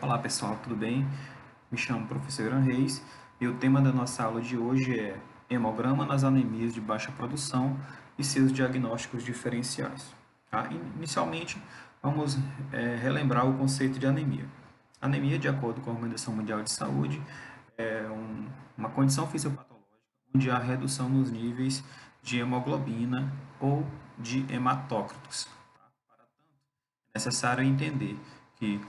Olá pessoal, tudo bem? Me chamo professor Iran Reis e o tema da nossa aula de hoje é hemograma nas anemias de baixa produção e seus diagnósticos diferenciais. Tá? Inicialmente, vamos relembrar o conceito de anemia. Anemia, de acordo com a Organização Mundial de Saúde, é uma condição fisiopatológica onde há redução nos níveis de hemoglobina ou de hematócritos. Tá? Para tanto, é necessário entender que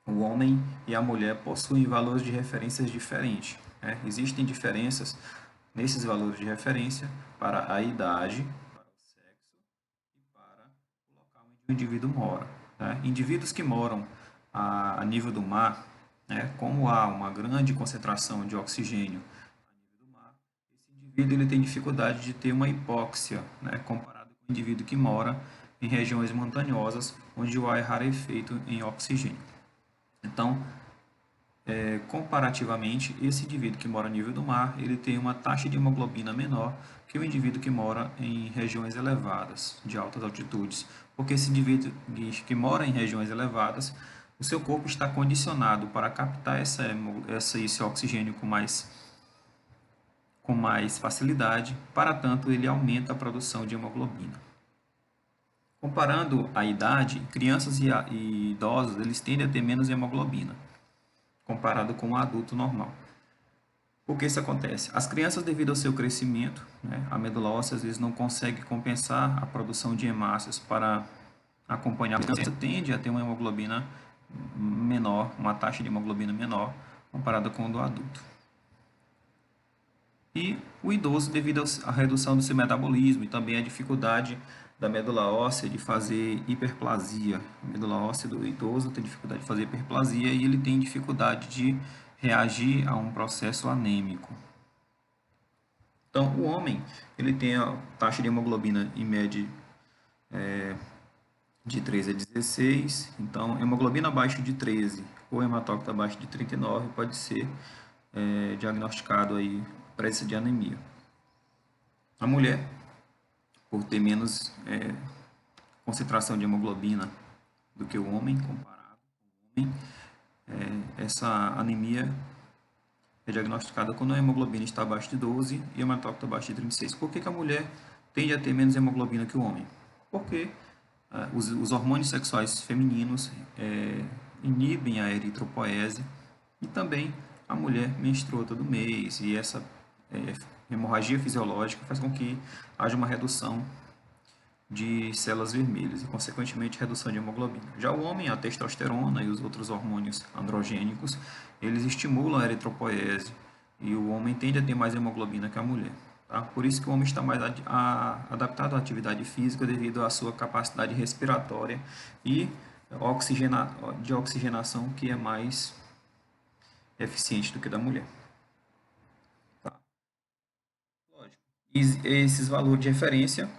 o homem e a mulher possuem valores de referências diferentes, né? Existem diferenças nesses valores de referência para a idade, para o sexo e para o local onde o indivíduo mora, né? Indivíduos que moram a nível do mar, né? Como há uma grande concentração de oxigênio a nível do mar, esse indivíduo ele tem dificuldade de ter uma hipóxia, né? Comparado com o indivíduo que mora em regiões montanhosas, onde o ar é rarefeito em oxigênio. Então, comparativamente, esse indivíduo que mora a nível do mar, ele tem uma taxa de hemoglobina menor que o indivíduo que mora em regiões elevadas, de altas altitudes, porque esse indivíduo que mora em regiões elevadas, o seu corpo está condicionado para captar esse oxigênio com mais facilidade, para tanto ele aumenta a produção de hemoglobina. Comparando a idade, crianças e idosos eles tendem a ter menos hemoglobina comparado com um adulto normal. Por que isso acontece? As crianças, devido ao seu crescimento, né, a medula óssea às vezes não consegue compensar a produção de hemácias para acompanhar. A criança tende a ter uma hemoglobina menor, uma taxa de hemoglobina menor, comparada com o do adulto. E o idoso, devido à redução do seu metabolismo e também à dificuldade da medula óssea de fazer hiperplasia. A medula óssea do idoso tem dificuldade de fazer hiperplasia e ele tem dificuldade de reagir a um processo anêmico. Então, o homem ele tem a taxa de hemoglobina em média de 13 a 16, então hemoglobina abaixo de 13 ou hematócrito abaixo de 39 pode ser diagnosticado aí presença de anemia. A mulher, por ter menos concentração de hemoglobina do que o homem, comparado com o homem, essa anemia é diagnosticada quando a hemoglobina está abaixo de 12 e o hematócrito abaixo de 36. Por que a mulher tende a ter menos hemoglobina que o homem? Porque os hormônios sexuais femininos inibem a eritropoese e também a mulher menstrua todo mês e essa hemorragia fisiológica faz com que haja uma redução de células vermelhas e, consequentemente, redução de hemoglobina. Já o homem, a testosterona e os outros hormônios androgênicos, eles estimulam a eritropoese e o homem tende a ter mais hemoglobina que a mulher. Tá? Por isso que o homem está mais adaptado à atividade física devido à sua capacidade respiratória e de oxigenação que é mais eficiente do que da mulher. Tá? Lógico. E esses valores de referência,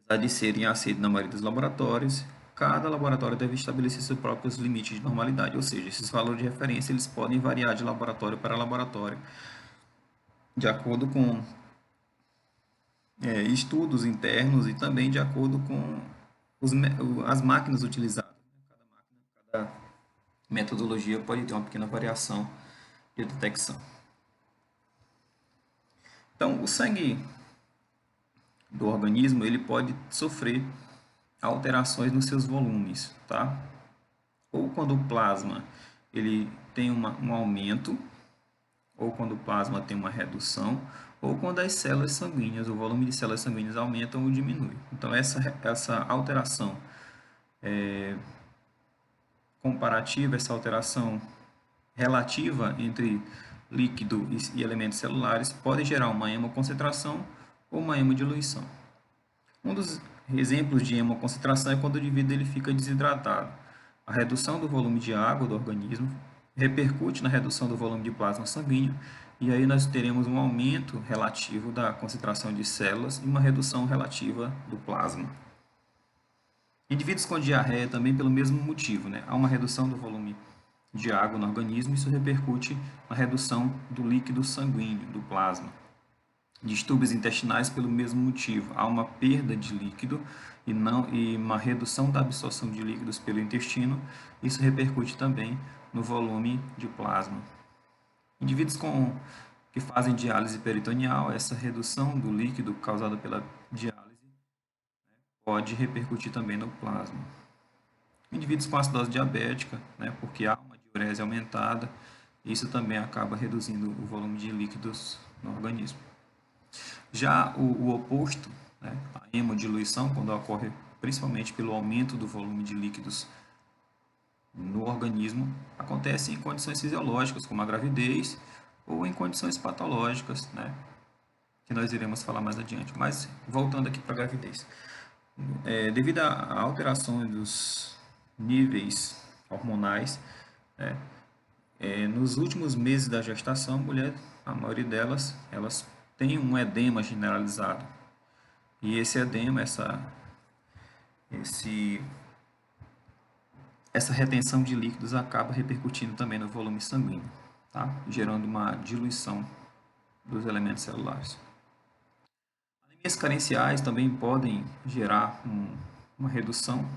apesar de serem aceitos na maioria dos laboratórios, cada laboratório deve estabelecer seus próprios limites de normalidade, ou seja, esses valores de referência eles podem variar de laboratório para laboratório, de acordo com estudos internos e também de acordo com as máquinas utilizadas. Cada máquina, cada metodologia pode ter uma pequena variação de detecção. Então, o sangue do organismo ele pode sofrer alterações nos seus volumes, tá? Ou quando o plasma ele tem um aumento, ou quando o plasma tem uma redução, ou quando as células sanguíneas, o volume de células sanguíneas aumentam ou diminui. Então, essa alteração comparativa, essa alteração relativa entre líquido e elementos celulares pode gerar uma hemoconcentração ou uma hemodiluição. Um dos exemplos de hemoconcentração é quando o indivíduo ele fica desidratado. A redução do volume de água do organismo repercute na redução do volume de plasma sanguíneo e aí nós teremos um aumento relativo da concentração de células e uma redução relativa do plasma. Indivíduos com diarreia também pelo mesmo motivo, né? Há uma redução do volume de água no organismo e isso repercute na redução do líquido sanguíneo, do plasma. distúrbios intestinais pelo mesmo motivo. Há uma perda de líquido e uma redução da absorção de líquidos pelo intestino. Isso repercute também no volume de plasma. Indivíduos que fazem diálise peritoneal, essa redução do líquido causada pela diálise pode repercutir também no plasma. Indivíduos com acidose diabética, porque há uma diurese aumentada, isso também acaba reduzindo o volume de líquidos no organismo. Já o oposto, a hemodiluição, quando ocorre principalmente pelo aumento do volume de líquidos no organismo, acontece em condições fisiológicas, como a gravidez, ou em condições patológicas, que nós iremos falar mais adiante. Mas, voltando aqui para a gravidez. Devido à alteração dos níveis hormonais, nos últimos meses da gestação, a mulher, a maioria delas, elas têm um edema generalizado. E esse edema, essa retenção de líquidos acaba repercutindo também no volume sanguíneo, gerando uma diluição dos elementos celulares. Anemias carenciais também podem gerar uma redução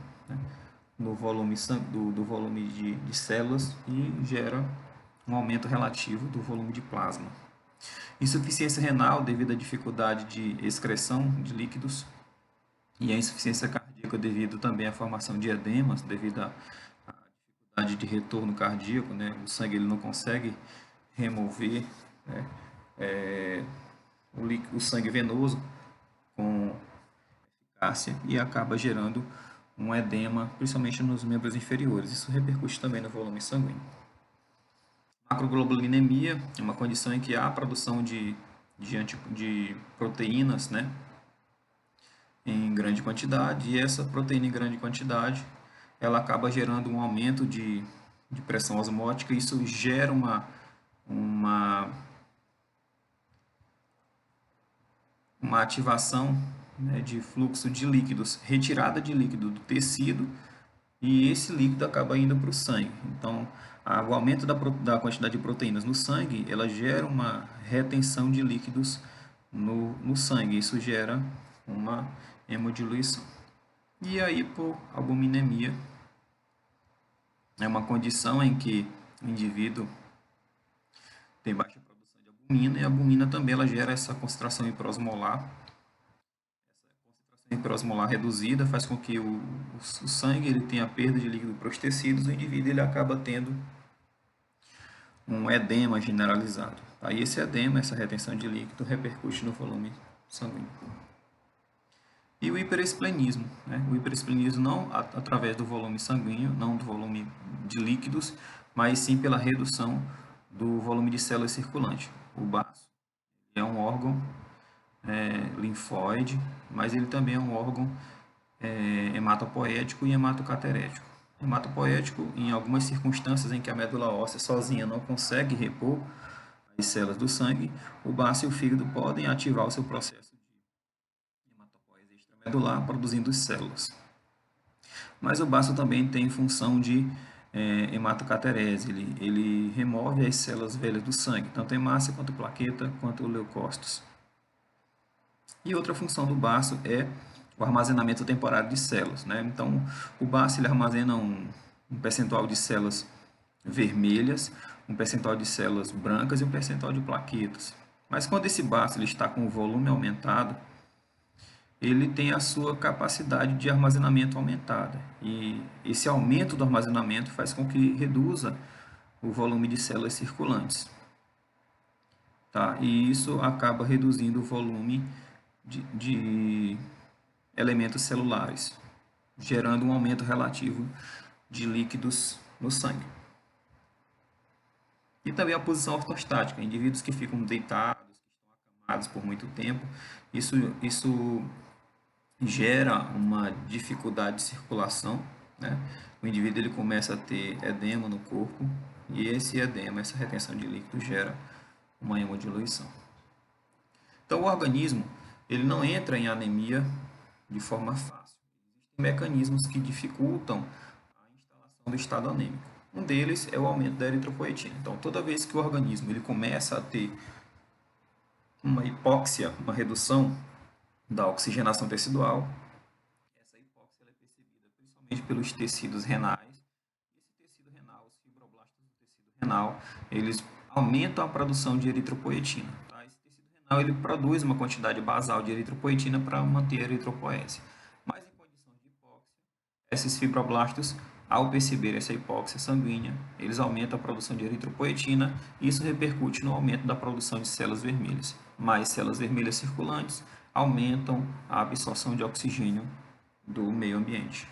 no volume do volume de células e gera um aumento relativo do volume de plasma. Insuficiência renal devido à dificuldade de excreção de líquidos e a insuficiência cardíaca devido também à formação de edemas, devido à dificuldade de retorno cardíaco, o sangue ele não consegue remover o sangue venoso com eficácia e acaba gerando um edema, principalmente nos membros inferiores. Isso repercute também no volume sanguíneo. Macroglobulinemia é uma condição em que há produção de proteínas, em grande quantidade, e essa proteína em grande quantidade, ela acaba gerando um aumento de pressão osmótica, e isso gera uma ativação de fluxo de líquidos, retirada de líquido do tecido, e esse líquido acaba indo para o sangue. Então, o aumento da quantidade de proteínas no sangue, ela gera uma retenção de líquidos no sangue. Isso gera uma hemodiluição. E aí, por albuminemia, é uma condição em que o indivíduo tem baixa produção de albumina, e a albumina também ela gera essa concentração hiperosmolar. Hiperosmolar reduzida faz com que o sangue ele tenha perda de líquido para os tecidos, o indivíduo ele acaba tendo um edema generalizado. Aí esse edema, essa retenção de líquido, repercute no volume sanguíneo. E o hiperesplenismo, o hiperesplenismo não através do volume sanguíneo, não do volume de líquidos, mas sim pela redução do volume de células circulantes. O baço é um órgão linfóide, mas ele também é um órgão hematopoético e hematocaterético. Hematopoético, em algumas circunstâncias em que a medula óssea sozinha não consegue repor as células do sangue, o baço e o fígado podem ativar o seu processo de hematopoese extramedular, produzindo células. Mas o baço também tem função de hematocaterese, ele remove as células velhas do sangue, tanto hemácia quanto plaqueta, quanto leucócitos. E outra função do baço é o armazenamento temporário de células. Então, o baço ele armazena um percentual de células vermelhas, um percentual de células brancas e um percentual de plaquetas. Mas quando esse baço ele está com o volume aumentado, ele tem a sua capacidade de armazenamento aumentada. E esse aumento do armazenamento faz com que reduza o volume de células circulantes. E isso acaba reduzindo o volume de elementos celulares, gerando um aumento relativo de líquidos no sangue. E também a posição ortostática, indivíduos que ficam deitados, que estão acamados por muito tempo, isso gera uma dificuldade de circulação, O indivíduo ele começa a ter edema no corpo, e esse edema, essa retenção de líquido gera uma hemodiluição. Então, o organismo ele não entra em anemia de forma fácil. Existem mecanismos que dificultam a instalação do estado anêmico. Um deles é o aumento da eritropoetina. Então, toda vez que o organismo ele começa a ter uma hipóxia, uma redução da oxigenação tecidual. Essa hipóxia ela é percebida principalmente pelos tecidos renais. Esse tecido renal, os fibroblastos do tecido renal, eles aumentam a produção de eritropoetina. Tá? Esse tecido renal ele produz uma quantidade basal de eritropoetina para manter a eritropoese. Mas em condição de hipóxia, esses fibroblastos, ao perceber essa hipóxia sanguínea, eles aumentam a produção de eritropoetina e isso repercute no aumento da produção de células vermelhas. Mais células vermelhas circulantes aumentam a absorção de oxigênio do meio ambiente.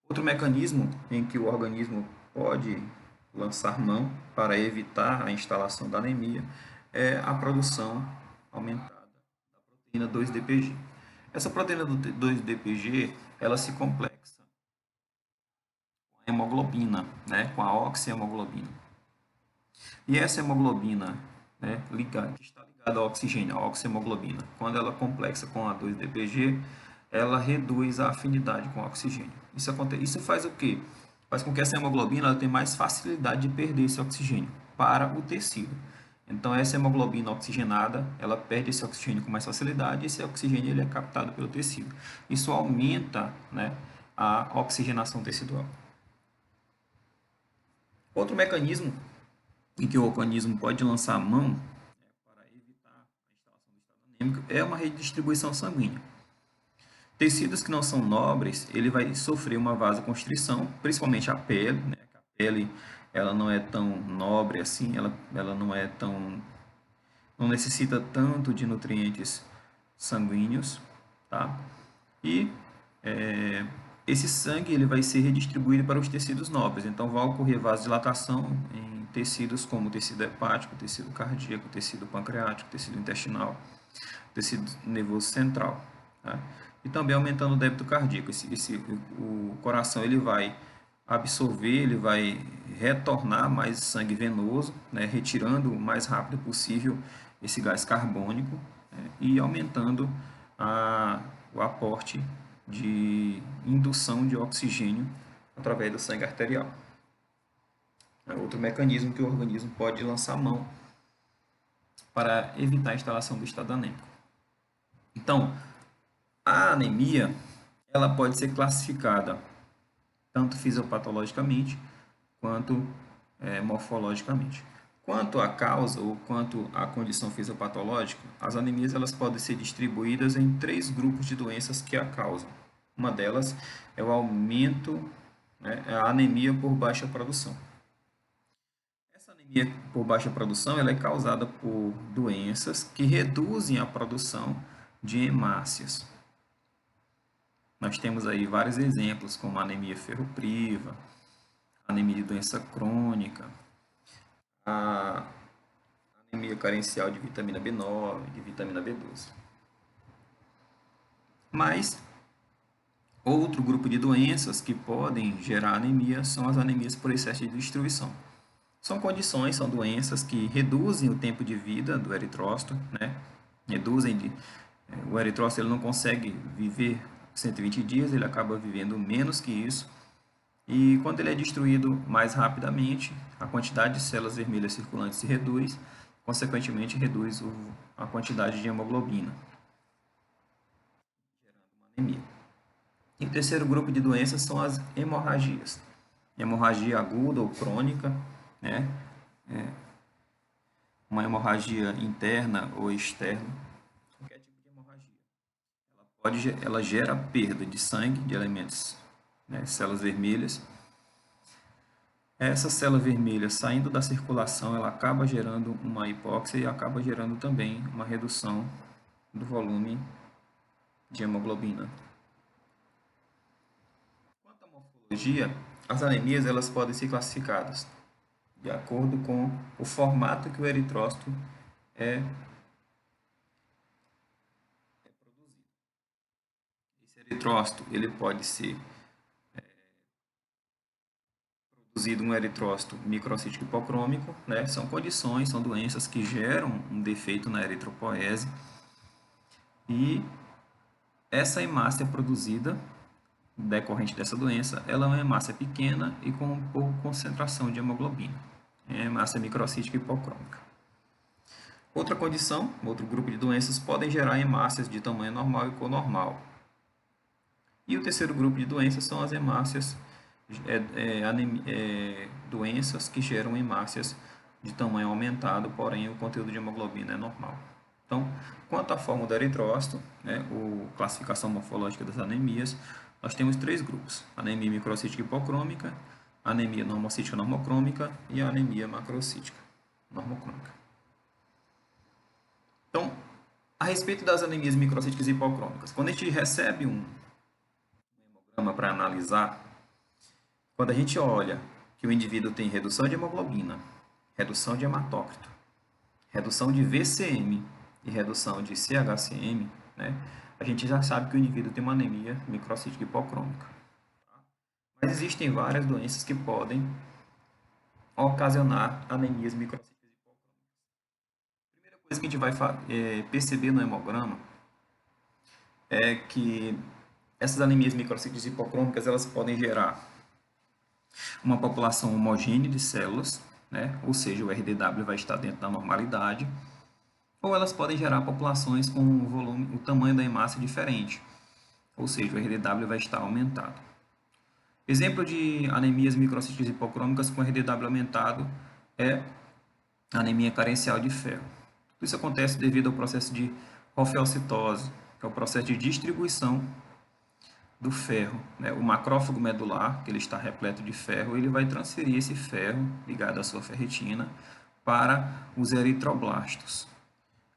Outro mecanismo em que o organismo pode lançar mão para evitar a instalação da anemia é a produção aumentada da proteína 2-DPG. Essa proteína 2-DPG ela se complexa com a hemoglobina, né, com a oxihemoglobina. E essa hemoglobina, né, que está ligada ao oxigênio, a oxihemoglobina, quando ela complexa com a 2-DPG, ela reduz a afinidade com o oxigênio. Isso faz o quê? Faz com que essa hemoglobina ela tenha mais facilidade de perder esse oxigênio para o tecido. Então, essa hemoglobina oxigenada, ela perde esse oxigênio com mais facilidade e esse oxigênio ele é captado pelo tecido. Isso aumenta, né, a oxigenação tecidual. Outro mecanismo em que o organismo pode lançar a mão para evitar a instalação do estado anêmico é uma redistribuição sanguínea. Tecidos que não são nobres, ele vai sofrer uma vasoconstrição, principalmente a pele, né? A pele, ela não é tão nobre assim, ela não necessita tanto de nutrientes sanguíneos, tá? E esse sangue ele vai ser redistribuído para os tecidos nobres, então vai ocorrer vasodilatação em tecidos como o tecido hepático, tecido cardíaco, tecido pancreático, tecido intestinal, tecido nervoso central, tá? E também aumentando o débito cardíaco. O coração ele vai absorver, ele vai retornar mais sangue venoso, né, retirando o mais rápido possível esse gás carbônico, né, e aumentando o aporte de indução de oxigênio através do sangue arterial. É outro mecanismo que o organismo pode lançar mão para evitar a instalação do estado anêmico. Então, a anemia ela pode ser classificada tanto fisiopatologicamente quanto morfologicamente. Quanto à causa ou quanto à condição fisiopatológica, as anemias elas podem ser distribuídas em 3 grupos de doenças que a causam. Uma delas é o aumento, né, a anemia por baixa produção. Essa anemia por baixa produção ela é causada por doenças que reduzem a produção de hemácias. Nós temos aí vários exemplos, como a anemia ferropriva, a anemia de doença crônica, a anemia carencial de vitamina B9, de vitamina B12. Mas, outro grupo de doenças que podem gerar anemia são as anemias por excesso de destruição. São condições, são doenças que reduzem o tempo de vida do eritrócito, né? O eritrócito ele não consegue viver 120 dias, ele acaba vivendo menos que isso. E quando ele é destruído mais rapidamente, a quantidade de células vermelhas circulantes se reduz, consequentemente reduz a quantidade de hemoglobina, gerando uma anemia. E o terceiro grupo de doenças são as hemorragias. Hemorragia aguda ou crônica, né? Uma hemorragia interna ou externa, qualquer tipo de hemorragia. Ela gera perda de sangue, de elementos, né, células vermelhas. Essa célula vermelha saindo da circulação, ela acaba gerando uma hipóxia e acaba gerando também uma redução do volume de hemoglobina. Quanto à morfologia, as anemias elas podem ser classificadas de acordo com o formato que o eritrócito é produzido. Esse eritrócito ele pode ser produzido um eritrócito microcítico hipocrômico, né? São condições, são doenças que geram um defeito na eritropoese e essa hemácia produzida decorrente dessa doença, ela é uma hemácia pequena e com pouca concentração de hemoglobina. É hemácia microcítica hipocrômica. Outra condição, outro grupo de doenças podem gerar hemácias de tamanho normal e cor normal. E o terceiro grupo de doenças são as hemácias, doenças que geram hemácias de tamanho aumentado, porém o conteúdo de hemoglobina é normal. Então, quanto à forma do eritrócito, né, a classificação morfológica das anemias, nós temos três grupos: anemia microcítica hipocrômica, anemia normocítica normocrômica e a anemia macrocítica normocrômica. Então, a respeito das anemias microcíticas hipocrômicas, quando a gente recebe um hemograma para analisar, quando a gente olha que o indivíduo tem redução de hemoglobina, redução de hematócrito, redução de VCM e redução de CHCM, né, a gente já sabe que o indivíduo tem uma anemia microcítica hipocrômica. Mas existem várias doenças que podem ocasionar anemias microcíticas hipocrômicas. A primeira coisa que a gente vai perceber no hemograma é que essas anemias microcíticas hipocrômicas elas podem gerar uma população homogênea de células, né? Ou seja, o RDW vai estar dentro da normalidade, ou elas podem gerar populações com o tamanho da hemácia diferente, ou seja, o RDW vai estar aumentado. Exemplo de anemias microcíticas hipocrômicas com RDW aumentado é a anemia carencial de ferro. Isso acontece devido ao processo de homeocitose, que é o processo de distribuição do ferro, né? O macrófago medular, que ele está repleto de ferro, ele vai transferir esse ferro ligado à sua ferritina para os eritroblastos.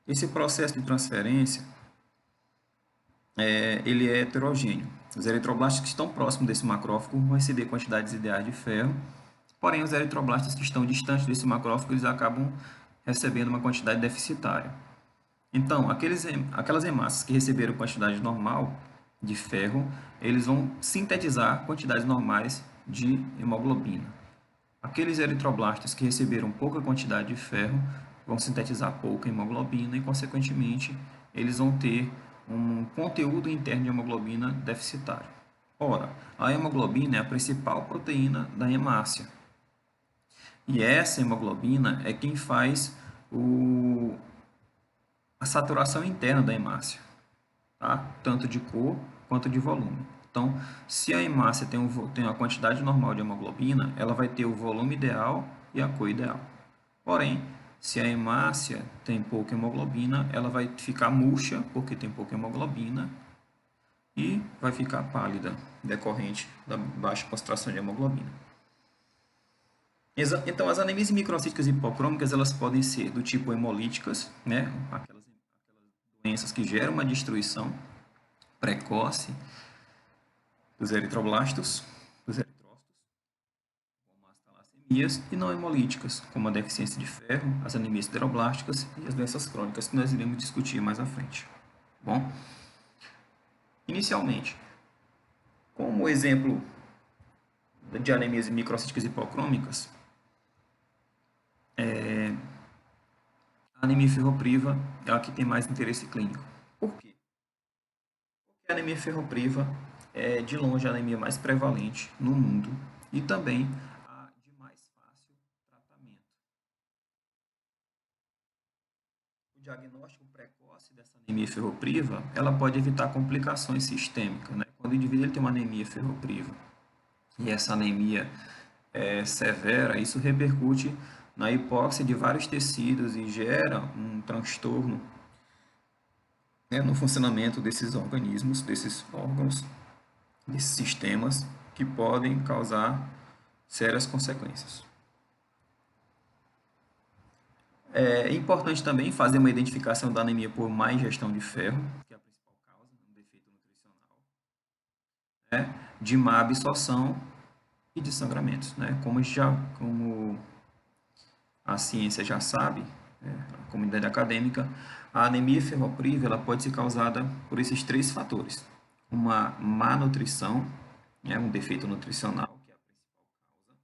Esse processo de transferência ele é heterogêneo. Os eritroblastos que estão próximos desse macrófago vão receber quantidades ideais de ferro, porém os eritroblastos que estão distantes desse macrófago eles acabam recebendo uma quantidade deficitária. Então, aquelas hemácias que receberam quantidade normal de ferro, eles vão sintetizar quantidades normais de hemoglobina. Aqueles eritroblastos que receberam pouca quantidade de ferro vão sintetizar pouca hemoglobina e, consequentemente, eles vão ter um conteúdo interno de hemoglobina deficitário. Ora, a hemoglobina é a principal proteína da hemácia. E essa hemoglobina é quem faz a saturação interna da hemácia, tá? Tanto de cor quanto de volume. Então, se a hemácia tem uma quantidade normal de hemoglobina, ela vai ter o volume ideal e a cor ideal. Porém, se a hemácia tem pouca hemoglobina, ela vai ficar murcha, porque tem pouca hemoglobina, e vai ficar pálida, decorrente da baixa concentração de hemoglobina. Então, as anemias microcíticas hipocrômicas, elas podem ser do tipo hemolíticas, né? Aquelas doenças que geram uma destruição precoce dos eritroblastos, dos eritrócitos, como as talassemias, e não hemolíticas, como a deficiência de ferro, as anemias sideroblásticas e as doenças crônicas, que nós iremos discutir mais à frente. Bom, inicialmente, como exemplo de anemias microcíticas hipocrômicas, a anemia ferropriva é a que tem mais interesse clínico. Por quê? Porque a anemia ferropriva é, de longe, a anemia mais prevalente no mundo e também a de mais fácil tratamento. O diagnóstico precoce dessa anemia ferropriva, ela pode evitar complicações sistêmicas, né? Quando o indivíduo tem uma anemia ferropriva e essa anemia é severa, isso repercute na hipóxia de vários tecidos e gera um transtorno, né, no funcionamento desses organismos, desses órgãos, desses sistemas, que podem causar sérias consequências. É importante também fazer uma identificação da anemia por má ingestão de ferro, que é a principal causa, um defeito nutricional, né, de má absorção e de sangramentos, né? Como a ciência já sabe, a comunidade acadêmica, a anemia ferropriva ela pode ser causada por esses três fatores: uma má nutrição, né, um defeito nutricional, que é a principal causa.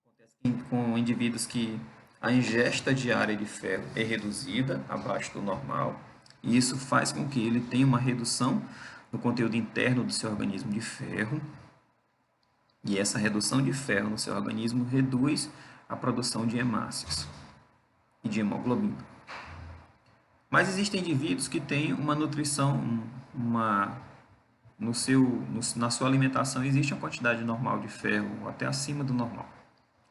Acontece com indivíduos que a ingesta diária de ferro é reduzida abaixo do normal, e isso faz com que ele tenha uma redução no conteúdo interno do seu organismo de ferro, e essa redução de ferro no seu organismo reduz a produção de hemácias e de hemoglobina. Mas existem indivíduos que têm uma nutrição, uma, no seu, na sua alimentação existe uma quantidade normal de ferro, até acima do normal.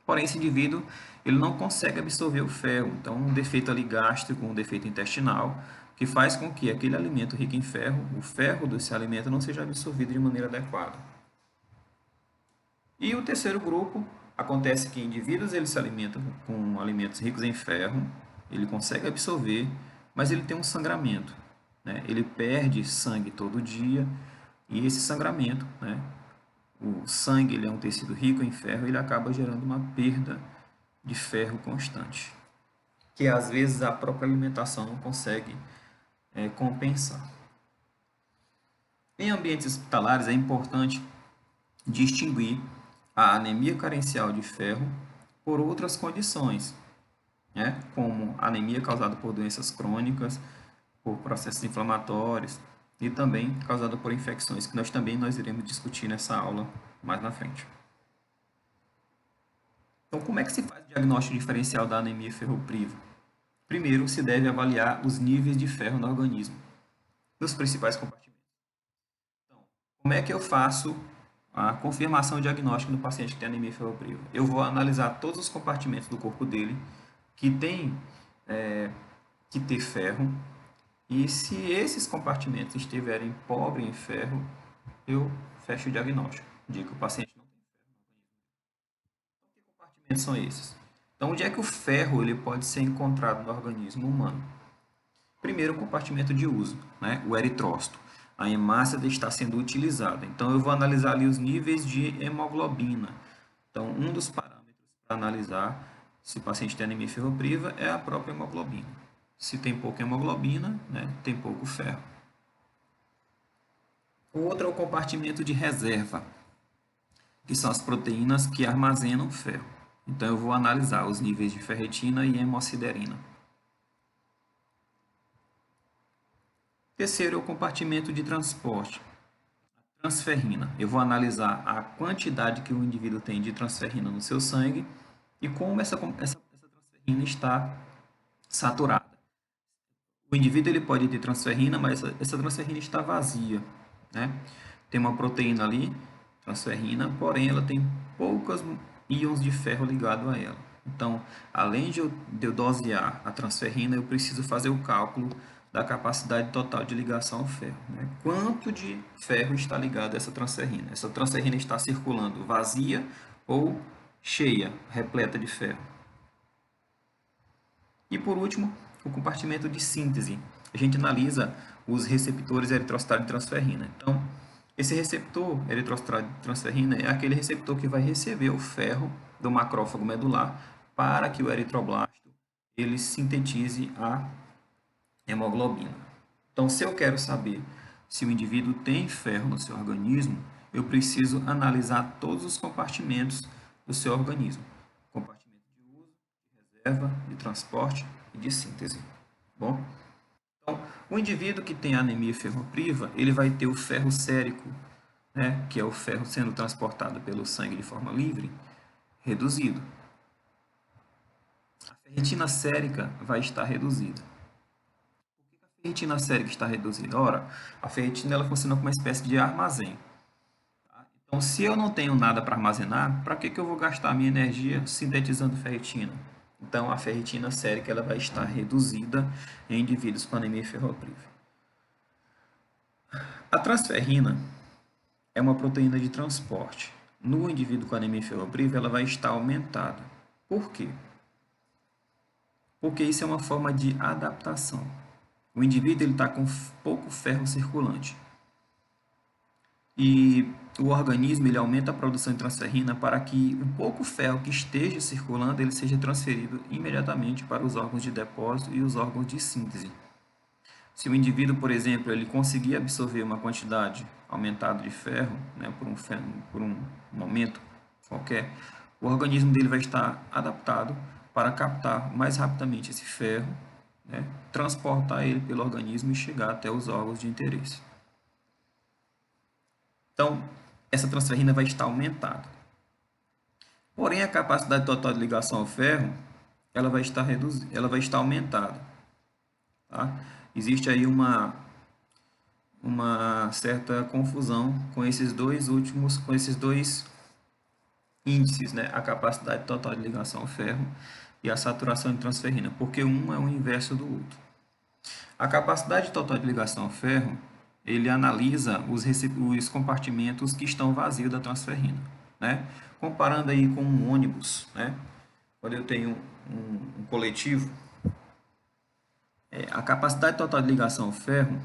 Porém, esse indivíduo ele não consegue absorver o ferro, então um defeito ali gástrico, um defeito intestinal, que faz com que aquele alimento rico em ferro, o ferro desse alimento não seja absorvido de maneira adequada. E o terceiro grupo, acontece que indivíduos eles se alimentam com alimentos ricos em ferro, ele consegue absorver, mas ele tem um sangramento, né? Ele perde sangue todo dia e esse sangramento, né? O sangue ele é um tecido rico em ferro, ele acaba gerando uma perda de ferro constante, que às vezes a própria alimentação não consegue compensar. Em ambientes hospitalares é importante distinguir a anemia carencial de ferro por outras condições, né, como anemia causada por doenças crônicas, por processos inflamatórios e também causada por infecções, que nós iremos discutir nessa aula mais na frente. Então, como é que se faz o diagnóstico diferencial da anemia ferropriva? Primeiro, se deve avaliar os níveis de ferro no organismo, nos principais compartimentos. Então, como é que eu faço a confirmação diagnóstica do paciente que tem anemia ferropriva? Eu vou analisar todos os compartimentos do corpo dele que tem que ter ferro, e se esses compartimentos estiverem pobres em ferro, eu fecho o diagnóstico, digo que o paciente não tem ferro no organismo. Então, que compartimentos são esses? Então, onde é que o ferro ele pode ser encontrado no organismo humano? Primeiro, o compartimento de uso, né? O eritrócito. A hemácia está sendo utilizada. Então, eu vou analisar ali os níveis de hemoglobina. Então, um dos parâmetros para analisar se o paciente tem anemia ferropriva é a própria hemoglobina. Se tem pouca hemoglobina, né, tem pouco ferro. O outro é o compartimento de reserva, que são as proteínas que armazenam ferro. Então, eu vou analisar os níveis de ferritina e hemosiderina. Terceiro é o compartimento de transporte, a transferrina. Eu vou analisar a quantidade que o indivíduo tem de transferrina no seu sangue e como essa transferrina está saturada. O indivíduo ele pode ter transferrina, mas essa transferrina está vazia, né? Tem uma proteína ali, transferrina, porém ela tem poucos íons de ferro ligado a ela. Então, além de eu dosear a transferrina, eu preciso fazer o cálculo da capacidade total de ligação ao ferro, né? Quanto de ferro está ligado a essa transferrina? Essa transferrina está circulando vazia ou cheia, repleta de ferro? E por último, o compartimento de síntese. A gente analisa os receptores eritrocitários de transferrina. Então, esse receptor eritrocitário de transferrina é aquele receptor que vai receber o ferro do macrófago medular para que o eritroblasto ele sintetize a hemoglobina. Então, se eu quero saber se o indivíduo tem ferro no seu organismo, eu preciso analisar todos os compartimentos do seu organismo. Compartimento de uso, de reserva, de transporte e de síntese. Bom? Então, o indivíduo que tem anemia ferropriva, ele vai ter o ferro sérico, né, que é o ferro sendo transportado pelo sangue de forma livre, reduzido. A ferritina sérica vai estar reduzida. Por que a ferritina sérica está reduzida? Ora, a ferritina ela funciona como uma espécie de armazém. Tá? Então, se eu não tenho nada para armazenar, para que eu vou gastar minha energia sintetizando ferritina? Então, a ferritina sérica ela vai estar reduzida em indivíduos com anemia ferropriva. A transferrina é uma proteína de transporte. No indivíduo com anemia ferropriva, ela vai estar aumentada. Por quê? Porque isso é uma forma de adaptação. O indivíduo está com pouco ferro circulante. E o organismo ele aumenta a produção de transferrina para que o pouco ferro que esteja circulando ele seja transferido imediatamente para os órgãos de depósito e os órgãos de síntese. Se o indivíduo, por exemplo, ele conseguir absorver uma quantidade aumentada de ferro, né, por um momento qualquer, o organismo dele vai estar adaptado para captar mais rapidamente esse ferro, né, transportar ele pelo organismo e chegar até os órgãos de interesse. Então, essa transferrina vai estar aumentada. Porém, a capacidade total de ligação ao ferro, ela vai estar reduzida, ela vai estar aumentada. tá? Existe aí uma certa confusão com esses dois índices, né? A capacidade total de ligação ao ferro e a saturação de transferrina, porque um é o inverso do outro. A capacidade total de ligação ao ferro, ele analisa os compartimentos que estão vazios da transferrina, né? Comparando aí com um ônibus, né? Quando eu tenho um coletivo, a capacidade total de ligação ao ferro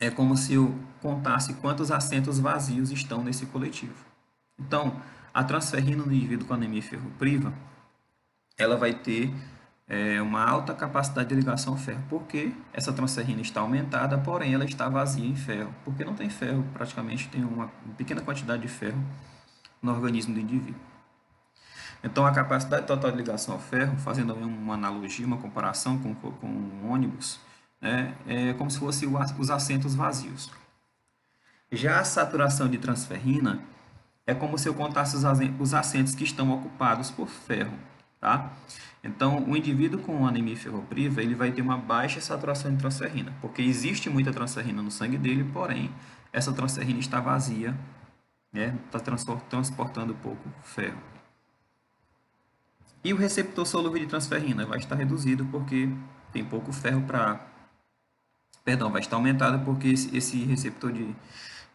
é como se eu contasse quantos assentos vazios estão nesse coletivo. Então, a transferrina no indivíduo com anemia ferropriva, ela vai ter uma alta capacidade de ligação ao ferro, porque essa transferrina está aumentada, porém ela está vazia em ferro, porque não tem ferro, praticamente tem uma pequena quantidade de ferro no organismo do indivíduo. Então, a capacidade total de ligação ao ferro, fazendo uma analogia, uma comparação com um ônibus, né, é como se fossem os assentos vazios. Já a saturação de transferrina é como se eu contasse os assentos que estão ocupados por ferro, tá? Então, o indivíduo com anemia ferropriva, ele vai ter uma baixa saturação de transferrina, porque existe muita transferrina no sangue dele, porém, essa transferrina está vazia, né? Está transportando pouco ferro. E o receptor solúvel de transferrina vai estar reduzido porque tem pouco ferro para... Perdão, vai estar aumentado porque esse receptor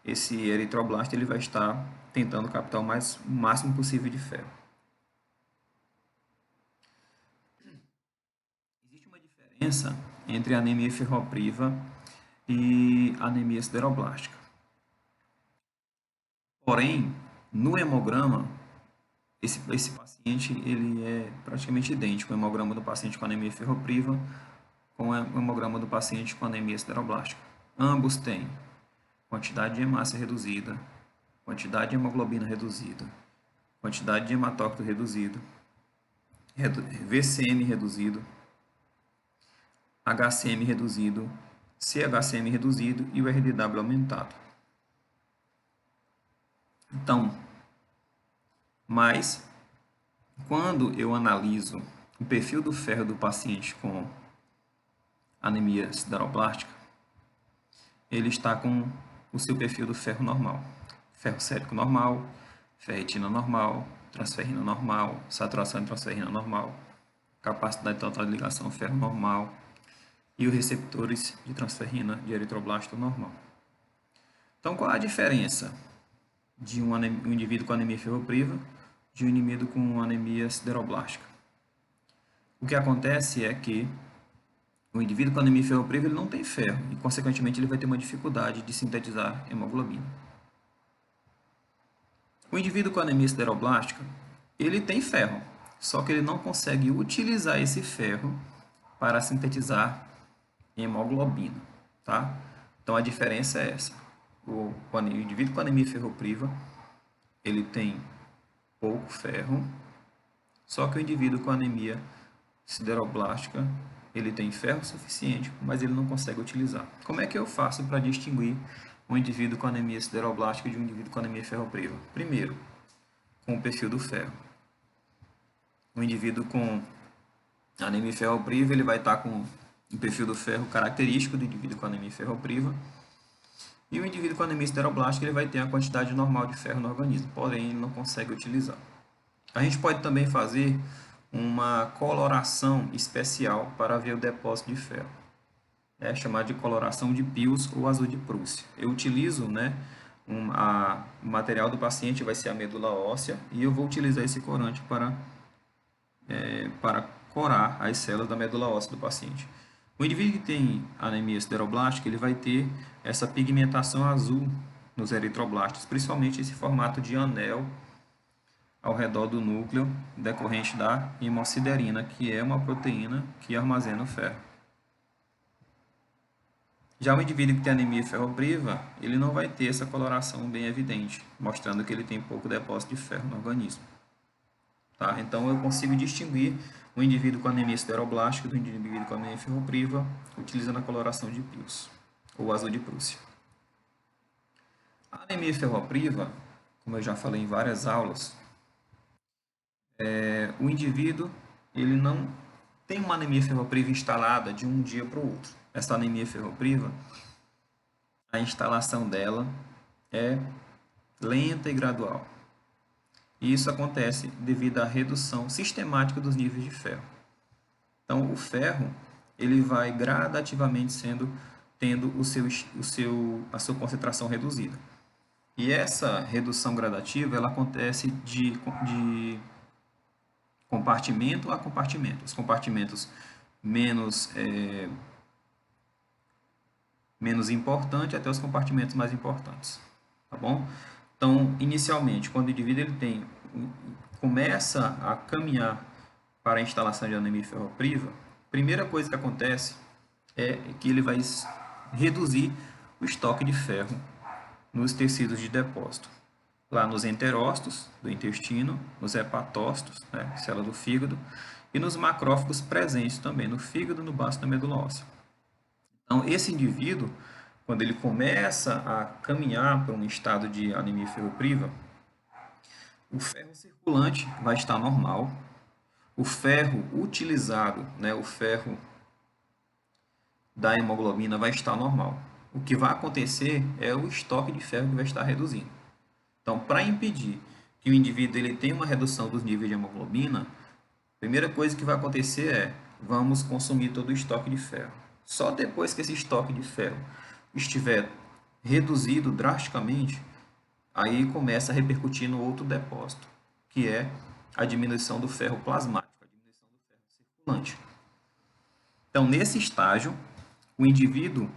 esse eritroblasto, ele vai estar tentando captar o máximo possível de ferro. Existe uma diferença entre anemia ferropriva e anemia sideroblástica. Porém, no hemograma, esse paciente ele é praticamente idêntico, o hemograma do paciente com anemia ferropriva com o hemograma do paciente com anemia sideroblástica. Ambos têm quantidade de hemácia reduzida, quantidade de hemoglobina reduzida, quantidade de hematócrito reduzido, VCM reduzido, HCM reduzido, CHCM reduzido e o RDW aumentado. Então, mas quando eu analiso o perfil do ferro do paciente com anemia sideroblástica, ele está com o seu perfil do ferro normal. Ferro sérico normal, ferritina normal, transferrina normal, saturação de transferrina normal, capacidade total de ligação ferro normal e os receptores de transferrina de eritroblasto normal. Então, qual a diferença de um indivíduo com anemia ferropriva de um indivíduo com anemia sideroblástica? O que acontece é que o indivíduo com anemia ferropriva ele não tem ferro e, consequentemente, ele vai ter uma dificuldade de sintetizar hemoglobina. O indivíduo com anemia sideroblástica, ele tem ferro, só que ele não consegue utilizar esse ferro para sintetizar hemoglobina, tá? Então, a diferença é essa. O indivíduo com anemia ferropriva, ele tem pouco ferro, só que o indivíduo com anemia sideroblástica, ele tem ferro suficiente, mas ele não consegue utilizar. Como é que eu faço para distinguir um indivíduo com anemia sideroblástica de um indivíduo com anemia ferropriva? Primeiro, com o perfil do ferro. O indivíduo com anemia ferropriva, ele vai estar com o perfil do ferro característico do indivíduo com anemia ferropriva. E o indivíduo com anemia sideroblástica, ele vai ter a quantidade normal de ferro no organismo, porém ele não consegue utilizar. A gente pode também fazer uma coloração especial para ver o depósito de ferro. É chamada de coloração de Pius ou azul de Prússia. Eu utilizo, né, o material do paciente vai ser a medula óssea e eu vou utilizar esse corante para corar as células da medula óssea do paciente. O indivíduo que tem anemia sideroblástica, ele vai ter essa pigmentação azul nos eritroblastos, principalmente esse formato de anel ao redor do núcleo decorrente da hemosiderina, que é uma proteína que armazena o ferro. Já o indivíduo que tem anemia ferropriva, ele não vai ter essa coloração bem evidente, mostrando que ele tem pouco depósito de ferro no organismo. Tá? Então, eu consigo distinguir o indivíduo com anemia sideroblástica do indivíduo com anemia ferropriva utilizando a coloração de Pius, ou azul de Prússia. A anemia ferropriva, como eu já falei em várias aulas, o indivíduo ele não tem uma anemia ferropriva instalada de um dia para o outro. essa anemia ferropriva, a instalação dela é lenta e gradual. E isso acontece devido à redução sistemática dos níveis de ferro. Então, o ferro ele vai gradativamente tendo a sua concentração reduzida. E essa redução gradativa ela acontece de compartimento a compartimento. Os compartimentos menos importantes até os compartimentos mais importantes. Tá bom? Então, inicialmente, quando o indivíduo começa a caminhar para a instalação de anemia ferropriva, a primeira coisa que acontece é que ele vai reduzir o estoque de ferro nos tecidos de depósito. Lá nos enterócitos do intestino, nos hepatócitos, né, célula do fígado, e nos macrófagos presentes também no fígado, no baço da medula óssea. Então, esse indivíduo, quando ele começa a caminhar para um estado de anemia ferropriva, o ferro circulante vai estar normal, o ferro utilizado, né, o ferro da hemoglobina vai estar normal. O que vai acontecer é o estoque de ferro que vai estar reduzindo. Então, para impedir que o indivíduo ele tenha uma redução dos níveis de hemoglobina, a primeira coisa que vai acontecer é vamos consumir todo o estoque de ferro. Só depois que esse estoque de ferro estiver reduzido drasticamente, aí começa a repercutir no outro depósito, que é a diminuição do ferro plasmático, a diminuição do ferro circulante. Então, nesse estágio, o indivíduo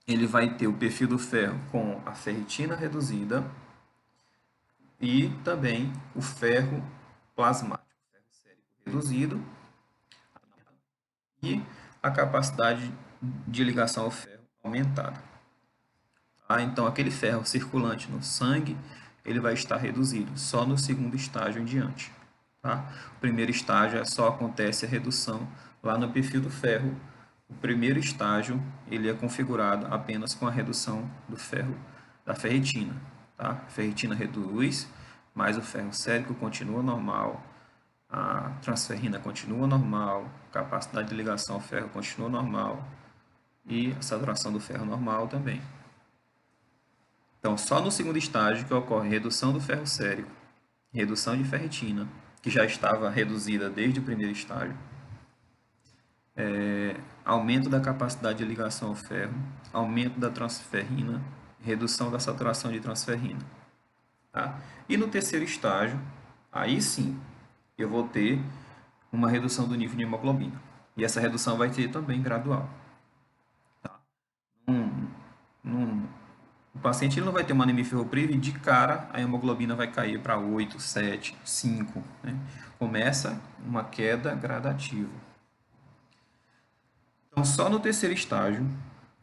ele vai ter o perfil do ferro com a ferritina reduzida e também o ferro plasmático, o ferro sérico reduzido e a capacidade de ligação ao ferro aumentada. Então, aquele ferro circulante no sangue, ele vai estar reduzido só no segundo estágio em diante. Tá? O primeiro estágio só acontece a redução lá no perfil do ferro. O primeiro estágio ele é configurado apenas com a redução do ferro da ferritina. Tá? A ferritina reduz, mas o ferro sérico continua normal, a transferrina continua normal, a capacidade de ligação ao ferro continua normal e a saturação do ferro normal também. Então, só no segundo estágio que ocorre redução do ferro sérico, redução de ferritina, que já estava reduzida desde o primeiro estágio, aumento da capacidade de ligação ao ferro, aumento da transferrina, redução da saturação de transferrina. Tá? E no terceiro estágio, aí sim, eu vou ter uma redução do nível de hemoglobina. E essa redução vai ser também gradual. Tá? O paciente ele não vai ter uma anemia ferropriva e de cara a hemoglobina vai cair para 8, 7, 5. Né? Começa uma queda gradativa. Então, só no terceiro estágio,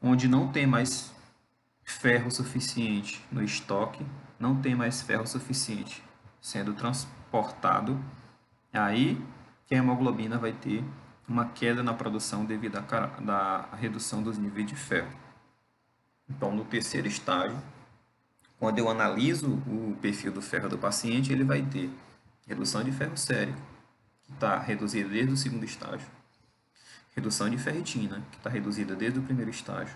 onde não tem mais ferro suficiente no estoque, não tem mais ferro suficiente sendo transportado, é aí que a hemoglobina vai ter uma queda na produção devido à redução dos níveis de ferro. Então, no terceiro estágio, quando eu analiso o perfil do ferro do paciente, ele vai ter redução de ferro sérico, que está reduzida desde o segundo estágio, redução de ferritina, que está reduzida desde o primeiro estágio,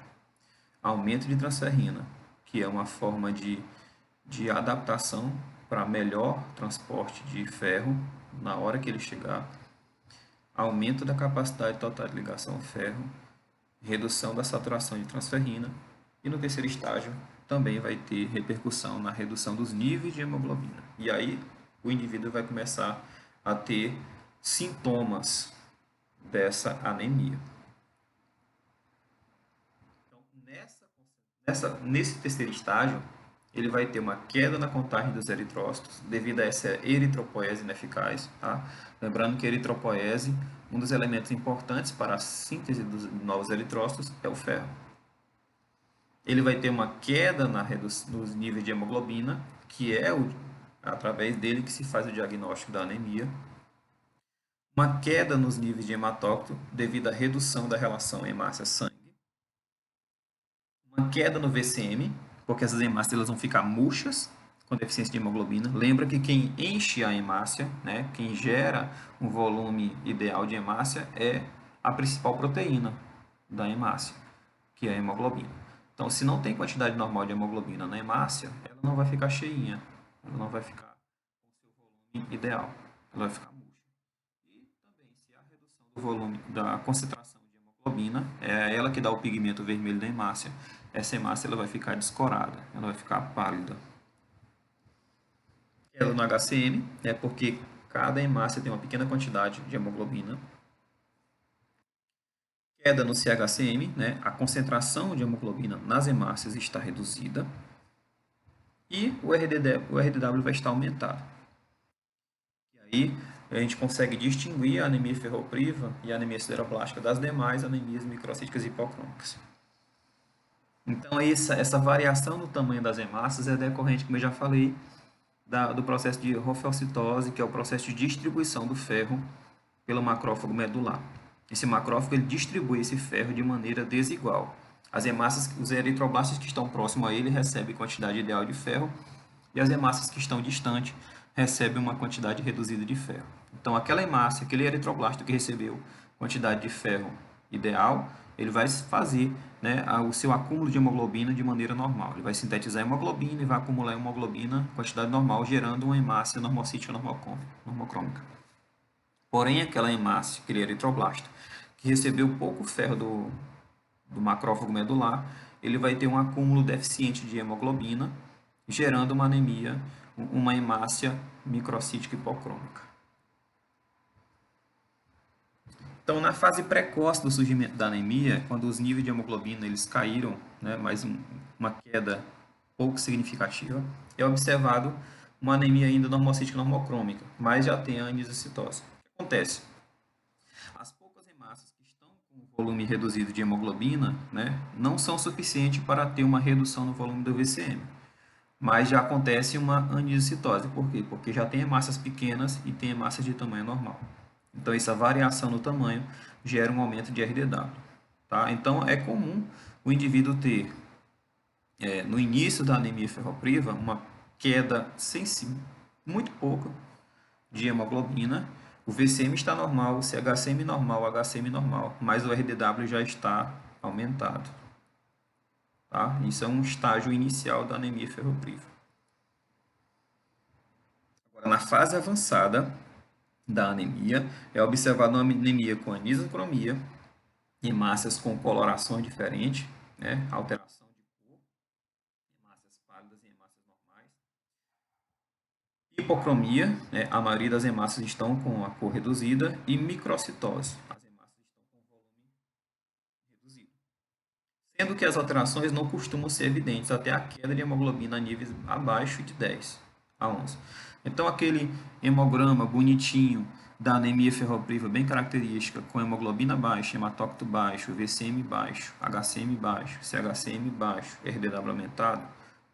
aumento de transferrina, que é uma forma de adaptação para melhor transporte de ferro na hora que ele chegar, aumento da capacidade total de ligação ao ferro, redução da saturação de transferrina e no terceiro estágio também vai ter repercussão na redução dos níveis de hemoglobina. E aí o indivíduo vai começar a ter sintomas dessa anemia. Então, nesse terceiro estágio, ele vai ter uma queda na contagem dos eritrócitos devido a essa eritropoese ineficaz. Tá? Lembrando que a eritropoese, um dos elementos importantes para a síntese dos novos eritrócitos é o ferro. Ele vai ter uma queda nos níveis de hemoglobina, que é através dele que se faz o diagnóstico da anemia. Uma queda nos níveis de hematócrito devido à redução da relação hemácia-sangue. Uma queda no VCM, porque essas hemácias elas vão ficar murchas com deficiência de hemoglobina. Lembra que quem enche a hemácia, né, quem gera um volume ideal de hemácia é a principal proteína, da hemácia, que é a hemoglobina. Então, se não tem quantidade normal de hemoglobina na hemácia, ela não vai ficar cheinha, ela não vai ficar com o seu volume ideal, ela vai ficar murcha. E também, se a redução do volume, da concentração de hemoglobina, é ela que dá o pigmento vermelho da hemácia, essa hemácia ela vai ficar descorada, ela vai ficar pálida. Ela no HCM é porque cada hemácia tem uma pequena quantidade de hemoglobina. Queda no CHCM, né? A concentração de hemoglobina nas hemácias está reduzida e o RDW vai estar aumentado. E aí a gente consegue distinguir a anemia ferropriva e a anemia sideroblástica das demais anemias microcíticas hipocrômicas. Então essa variação no tamanho das hemácias é decorrente, como eu já falei, do processo de rofeocitose, que é o processo de distribuição do ferro pelo macrófago medular. Esse macrófago ele distribui esse ferro de maneira desigual. As hemácias, os eritroblastos que estão próximos a ele recebem quantidade ideal de ferro e as hemácias que estão distantes recebem uma quantidade reduzida de ferro. Então, aquela hemácia, aquele eritroblasto que recebeu quantidade de ferro ideal, ele vai fazer, né, o seu acúmulo de hemoglobina de maneira normal. Ele vai sintetizar hemoglobina e vai acumular hemoglobina quantidade normal, gerando uma hemácia normocítica normocrômica. Porém, aquela hemácia, aquele eritroblasto, que recebeu pouco ferro do macrófago medular, ele vai ter um acúmulo deficiente de hemoglobina, gerando uma anemia, uma hemácia microcítica hipocrômica. Então, na fase precoce do surgimento da anemia, quando os níveis de hemoglobina eles caíram, né, mais uma queda pouco significativa, é observado uma anemia ainda normocítica normocrômica, mas já tem a anisocitose. O que acontece? As poucas hemácias que estão com o volume reduzido de hemoglobina, né, não são suficientes para ter uma redução no volume do VCM. Mas já acontece uma anisocitose. Por quê? Porque já tem hemácias pequenas e tem hemácias de tamanho normal. Então, essa variação no tamanho gera um aumento de RDW. Tá? Então, é comum o indivíduo ter, no início da anemia ferropriva, uma queda sensível, muito pouca, de hemoglobina. O VCM está normal, o CHCM normal, o HCM normal, mas o RDW já está aumentado. Tá? Isso é um estágio inicial da anemia ferropriva. Agora, na fase avançada da anemia, é observada uma anemia com anisocromia, hemácias com colorações diferentes, né? Alteração de cor, hemácias pálidas e hemácias normais. Hipocromia, né? A maioria das hemácias estão com a cor reduzida, e microcitose, as hemácias estão com volume reduzido. Sendo que as alterações não costumam ser evidentes até a queda de hemoglobina a níveis abaixo de 10 a 11. Então, aquele hemograma bonitinho da anemia ferropriva, bem característica, com hemoglobina baixa, hematócrito baixo, VCM baixo, HCM baixo, CHCM baixo, RDW aumentado,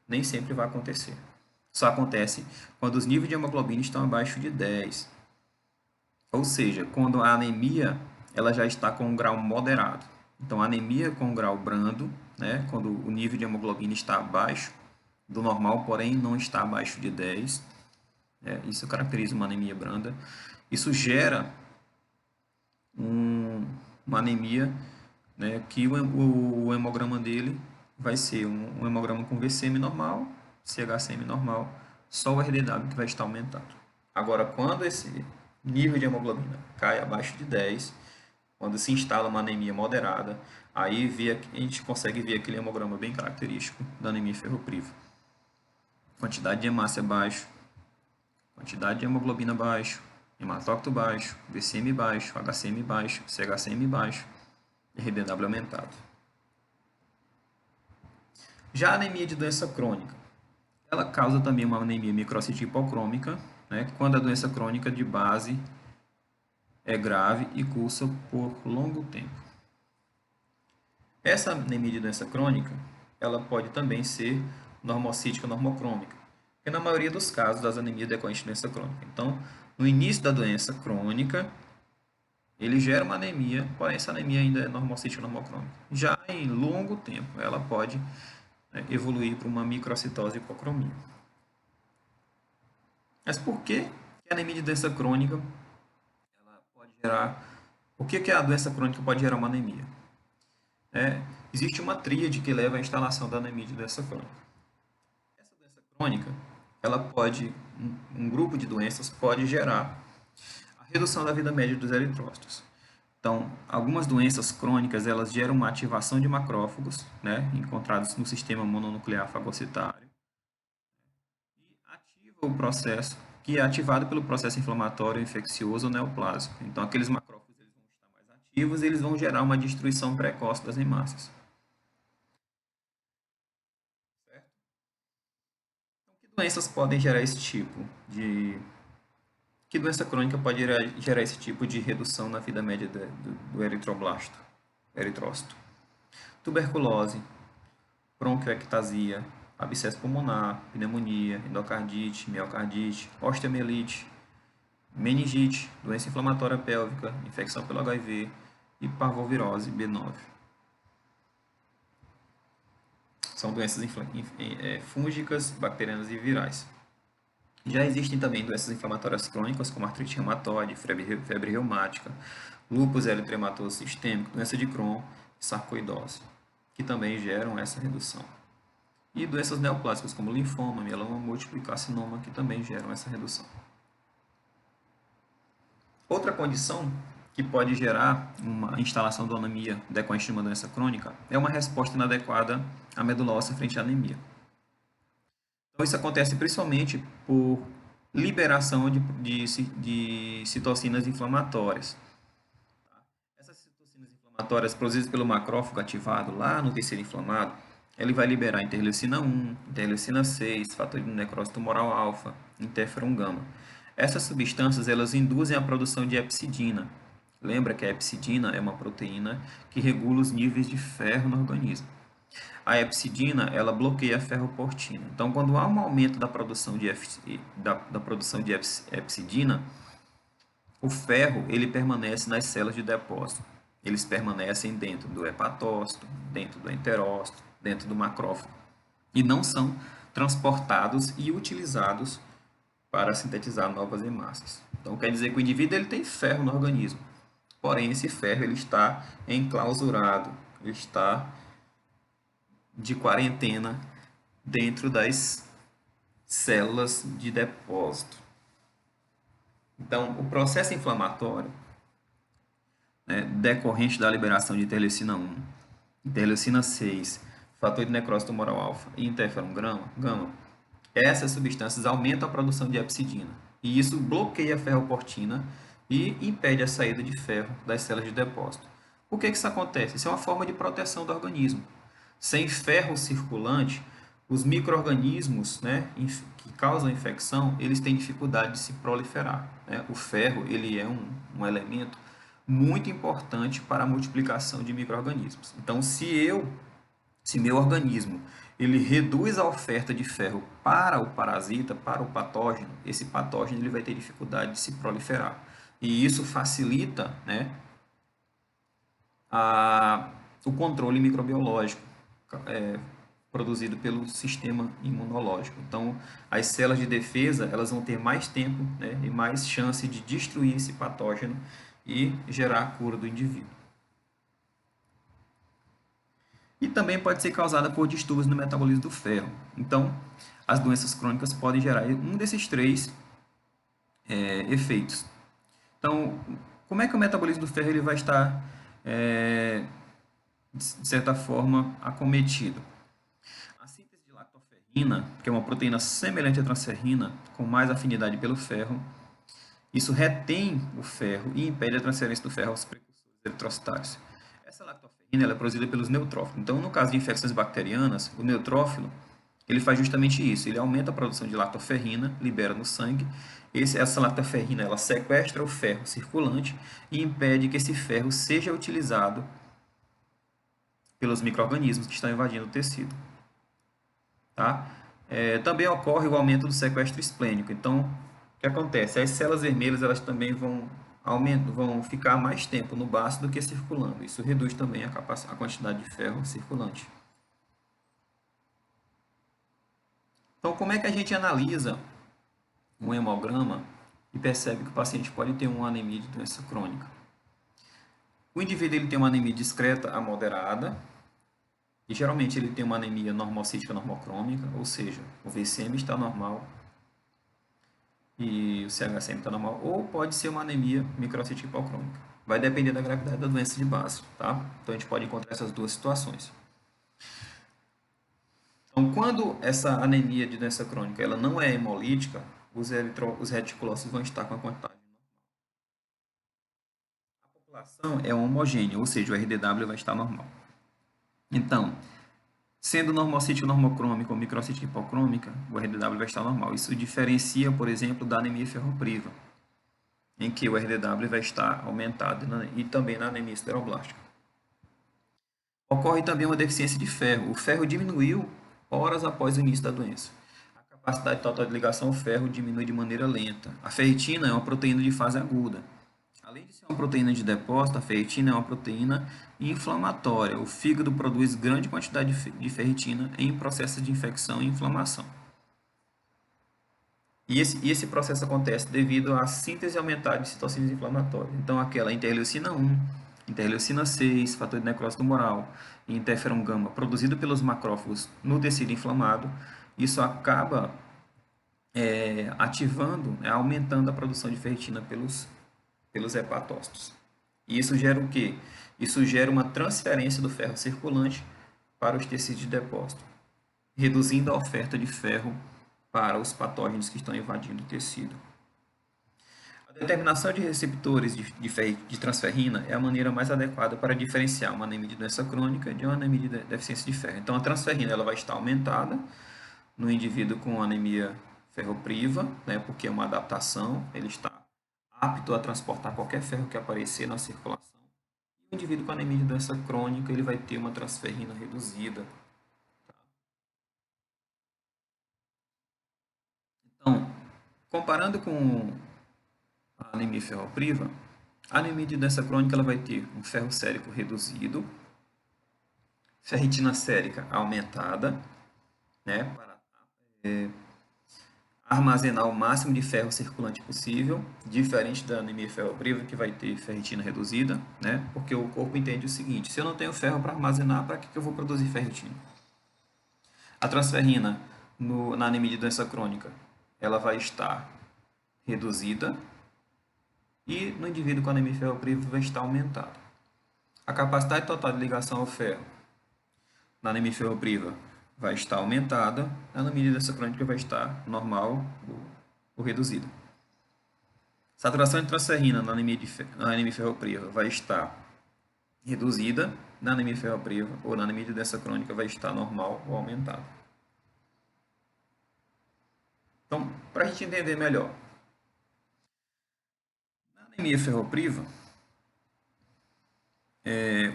nem sempre vai acontecer. Só acontece quando os níveis de hemoglobina estão abaixo de 10. Ou seja, quando a anemia ela já está com um grau moderado. Então, a anemia com grau brando, né, quando o nível de hemoglobina está abaixo do normal, porém não está abaixo de 10, isso caracteriza uma anemia branda. Isso gera uma anemia, né, que o hemograma dele vai ser um hemograma com VCM normal, CHCM normal, só o RDW que vai estar aumentado. Agora, quando esse nível de hemoglobina cai abaixo de 10, quando se instala uma anemia moderada, aí a gente consegue ver aquele hemograma bem característico da anemia ferropriva. Quantidade de hemácia baixo, quantidade de hemoglobina baixo, hematócrito baixo, VCM baixo, HCM baixo, CHCM baixo, RDW aumentado. Já a anemia de doença crônica, ela causa também uma anemia microcítica hipocrômica, né, quando a doença crônica de base é grave e cursa por longo tempo. Essa anemia de doença crônica, ela pode também ser normocítica normocrômica, porque na maioria dos casos das anemias decorrentes de doença crônica. Então, no início da doença crônica, ele gera uma anemia, porém essa anemia ainda é normocítica normocrômica. Já em longo tempo, ela pode, né, evoluir para uma microcitose hipocromia. Mas por que a anemia de doença crônica ela pode gerar... Por que a doença crônica pode gerar uma anemia? existe uma tríade que leva à instalação da anemia de doença crônica. Essa doença crônica, ela pode, um grupo de doenças pode gerar a redução da vida média dos eritrócitos. Então, algumas doenças crônicas, elas geram uma ativação de macrófagos, né, encontrados no sistema mononuclear fagocitário, e ativa o processo, que é ativado pelo processo inflamatório infeccioso ou neoplásico. Então, aqueles macrófagos eles vão estar mais ativos e eles vão gerar uma destruição precoce das hemácias. Certo? Então, que doenças podem gerar esse tipo de... Que doença crônica pode gerar esse tipo de redução na vida média do eritroblasto, eritrócito? Tuberculose, bronquiectasia, abscesso pulmonar, pneumonia, endocardite, miocardite, osteomielite, meningite, doença inflamatória pélvica, infecção pelo HIV e parvovirose B9. São doenças fúngicas, bacterianas e virais. Já existem também doenças inflamatórias crônicas, como artrite reumatoide, febre reumática, lúpus eritematoso sistêmico, doença de Crohn e sarcoidose, que também geram essa redução. E doenças neoplásicas, como linfoma, mieloma múltiplo e carcinoma, que também geram essa redução. Outra condição que pode gerar uma instalação de anemia decorrente de uma doença crônica é uma resposta inadequada à medula óssea frente à anemia. Então, isso acontece principalmente por liberação de citocinas inflamatórias. Essas citocinas inflamatórias produzidas pelo macrófago ativado lá no tecido inflamado, ele vai liberar interleucina 1, interleucina 6, fator de necrose tumoral alfa, interferon gama. Essas substâncias elas induzem a produção de epsidina. Lembra que a epsidina é uma proteína que regula os níveis de ferro no organismo. A epsidina ela bloqueia a ferroportina. Então, quando há um aumento da produção de epsidina, o ferro ele permanece nas células de depósito. Eles permanecem dentro do hepatócito, dentro do enterócito, dentro do macrófago e não são transportados e utilizados para sintetizar novas hemácias. Então, quer dizer que o indivíduo ele tem ferro no organismo, porém esse ferro ele está enclausurado, ele está de quarentena dentro das células de depósito. Então, o processo inflamatório, né, decorrente da liberação de interleucina 1, interleucina 6, fator de necrose tumoral alfa e interferon gama, essas substâncias aumentam a produção de epsidina. E isso bloqueia a ferroportina e impede a saída de ferro das células de depósito. Por que isso acontece? Isso é uma forma de proteção do organismo. Sem ferro circulante, os micro-organismos, né, que causam infecção, eles têm dificuldade de se proliferar. Né? O ferro ele é um elemento muito importante para a multiplicação de micro-organismos. Então, se meu organismo ele reduz a oferta de ferro para o parasita, para o patógeno, esse patógeno ele vai ter dificuldade de se proliferar. E isso facilita, né, o controle microbiológico produzido pelo sistema imunológico. Então, as células de defesa elas vão ter mais tempo, né, e mais chance de destruir esse patógeno e gerar a cura do indivíduo. E também pode ser causada por distúrbios no metabolismo do ferro. Então, as doenças crônicas podem gerar um desses três efeitos. Então, como é que o metabolismo do ferro ele vai estar, de certa forma, acometido? A síntese de lactoferrina, que é uma proteína semelhante à transferrina, com mais afinidade pelo ferro, isso retém o ferro e impede a transferência do ferro aos precursores eritrocitários. Essa lactoferrina ela é produzida pelos neutrófilos. Então, no caso de infecções bacterianas, o neutrófilo ele faz justamente isso. Ele aumenta a produção de lactoferrina, libera no sangue. Essa lactoferrina ela sequestra o ferro circulante e impede que esse ferro seja utilizado pelos micro-organismos que estão invadindo o tecido. Tá? Também ocorre o aumento do sequestro esplênico. Então, o que acontece? As células vermelhas elas também vão ficar mais tempo no baço do que circulando. Isso reduz também a quantidade de ferro circulante. Então, como é que a gente analisa um hemograma e percebe que o paciente pode ter uma anemia de doença crônica? O indivíduo ele tem uma anemia discreta a moderada, e geralmente ele tem uma anemia normocítica normocrômica, ou seja, o VCM está normal e o CHCM está normal, ou pode ser uma anemia microcítica hipocrômica. Vai depender da gravidade da doença de base, tá? Então a gente pode encontrar essas duas situações. Então, quando essa anemia de doença crônica ela não é hemolítica, os reticulócitos vão estar com a quantidade. A população é homogênea, ou seja, o RDW vai estar normal. Então, sendo normocítica normocrômica ou microcítica hipocrômica, o RDW vai estar normal. Isso diferencia, por exemplo, da anemia ferropriva, em que o RDW vai estar aumentado e também na anemia escleroblástica. Ocorre também uma deficiência de ferro. O ferro diminuiu horas após o início da doença. A capacidade total de ligação ao ferro diminui de maneira lenta. A ferritina é uma proteína de fase aguda. Além de ser uma proteína de depósito, a ferritina é uma proteína inflamatória. O fígado produz grande quantidade de ferritina em processos de infecção e inflamação. E esse processo acontece devido à síntese aumentada de citocinas inflamatórias. Então, aquela interleucina 1, interleucina 6, fator de necrose tumoral e interferon gama produzido pelos macrófagos no tecido inflamado, isso acaba ativando, aumentando a produção de ferritina pelos hepatócitos. E isso gera o quê? Isso gera uma transferência do ferro circulante para os tecidos de depósito, reduzindo a oferta de ferro para os patógenos que estão invadindo o tecido. A determinação de receptores de transferrina é a maneira mais adequada para diferenciar uma anemia de doença crônica de uma anemia de deficiência de ferro. Então, a transferrina ela vai estar aumentada no indivíduo com anemia ferropriva, né, porque é uma adaptação, ele está apto a transportar qualquer ferro que aparecer na circulação. E o indivíduo com anemia de doença crônica, ele vai ter uma transferrina reduzida. Então, comparando com a anemia ferropriva, a anemia de doença crônica ela vai ter um ferro sérico reduzido, ferritina sérica aumentada, né, para armazenar o máximo de ferro circulante possível, diferente da anemia ferropriva, que vai ter ferritina reduzida, né, porque o corpo entende o seguinte: se eu não tenho ferro para armazenar, para que eu vou produzir ferritina? A transferrina na anemia de doença crônica ela vai estar reduzida, e no indivíduo com anemia ferropriva vai estar aumentada. A capacidade total de ligação ao ferro na anemia ferropriva vai estar aumentada, na anemia de doença crônica vai estar normal ou reduzida. Saturação de transferrina na anemia ferropriva vai estar reduzida, na anemia ferropriva ou na anemia de doença crônica vai estar normal ou aumentada. Então, para a gente entender melhor, na anemia ferropriva,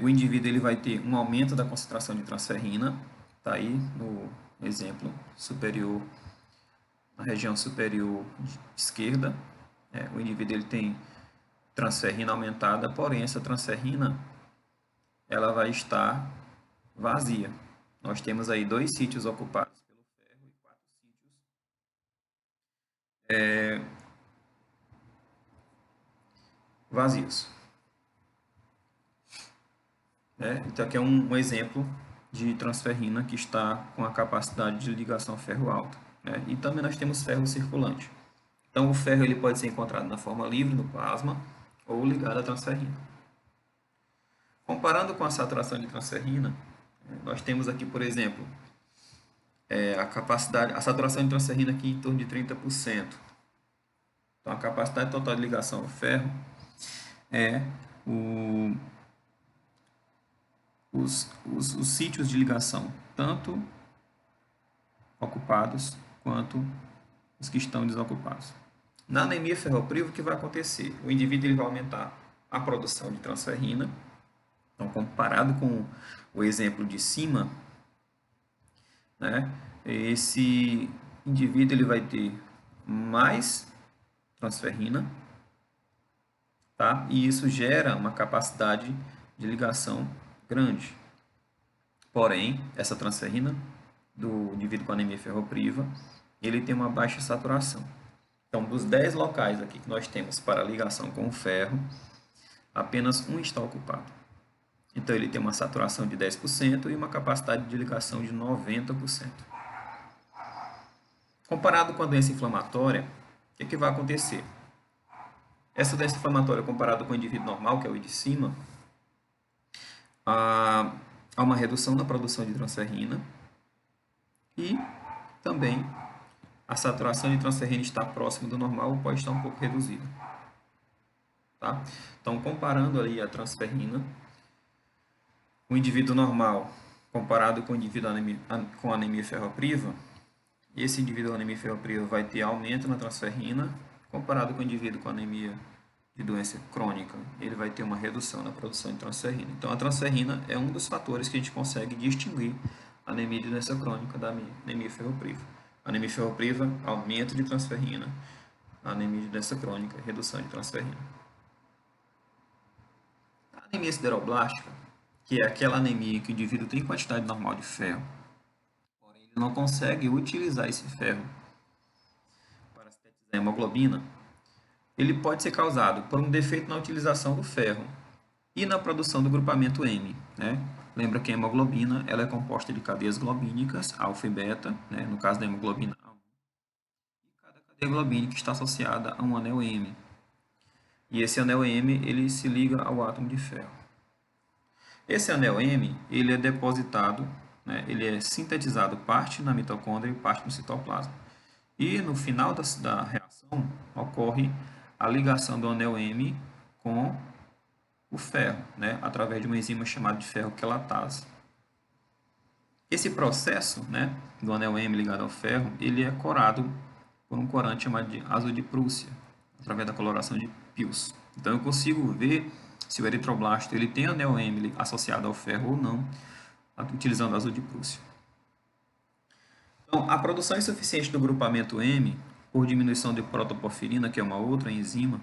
o indivíduo ele vai ter um aumento da concentração de transferrina, está aí no exemplo superior, na região superior esquerda, o indivíduo ele tem transferrina aumentada, porém essa transferrina ela vai estar vazia. Nós temos aí 2 sítios ocupados pelo ferro e 4 sítios vazios. Então aqui é um exemplo de transferrina que está com a capacidade de ligação ferro alta. E também nós temos ferro circulante. Então o ferro ele pode ser encontrado na forma livre no plasma ou ligado à transferrina. Comparando com a saturação de transferrina, nós temos aqui, por exemplo, a saturação de transferrina aqui em torno de 30%. Então a capacidade total de ligação ao ferro é os sítios de ligação, tanto ocupados quanto os que estão desocupados. Na anemia ferropriva, o que vai acontecer? O indivíduo ele vai aumentar a produção de transferrina. Então, comparado com o exemplo de cima, esse indivíduo ele vai ter mais transferrina, tá? E isso gera uma capacidade de ligação grande. Porém, essa transferrina do indivíduo com anemia ferropriva, ele tem uma baixa saturação. Então, dos 10 locais aqui que nós temos para ligação com o ferro, apenas um está ocupado. Então, ele tem uma saturação de 10% e uma capacidade de ligação de 90%. Comparado com a doença inflamatória, o que vai acontecer? Essa doença inflamatória, comparada com o indivíduo normal, que é o de cima, há uma redução na produção de transferrina e também a saturação de transferrina está próxima do normal ou pode estar um pouco reduzida. Tá? Então, comparando ali a transferrina, o indivíduo normal comparado com o indivíduo com anemia ferropriva, esse indivíduo com anemia ferropriva vai ter aumento na transferrina, comparado com o indivíduo com anemia de doença crônica, ele vai ter uma redução na produção de transferrina. Então, a transferrina é um dos fatores que a gente consegue distinguir a anemia de doença crônica da anemia ferropriva. A anemia ferropriva, aumento de transferrina. A anemia de doença crônica, redução de transferrina. A anemia sideroblástica, que é aquela anemia que o indivíduo tem quantidade normal de ferro, porém ele não consegue utilizar esse ferro para sintetizar a hemoglobina, ele pode ser causado por um defeito na utilização do ferro e na produção do grupamento M, né? Lembra que a hemoglobina ela é composta de cadeias globínicas, alfa e beta, né? No caso da hemoglobina A1. E cada cadeia globínica está associada a um anel M. E esse anel M ele se liga ao átomo de ferro. Esse anel M ele é depositado, né? Ele é sintetizado parte na mitocôndria e parte no citoplasma. E no final da reação ocorre a ligação do anel M com o ferro, né, através de uma enzima chamada de ferro-quelatase. Esse processo, né, do anel M ligado ao ferro, ele é corado por um corante chamado de ácido de Prússia, através da coloração de Pilz. Então eu consigo ver se o eritroblasto ele tem anel M associado ao ferro ou não, utilizando ácido de Prússia. Então, a produção insuficiente do grupamento M, por diminuição de protoporfirina, que é uma outra enzima,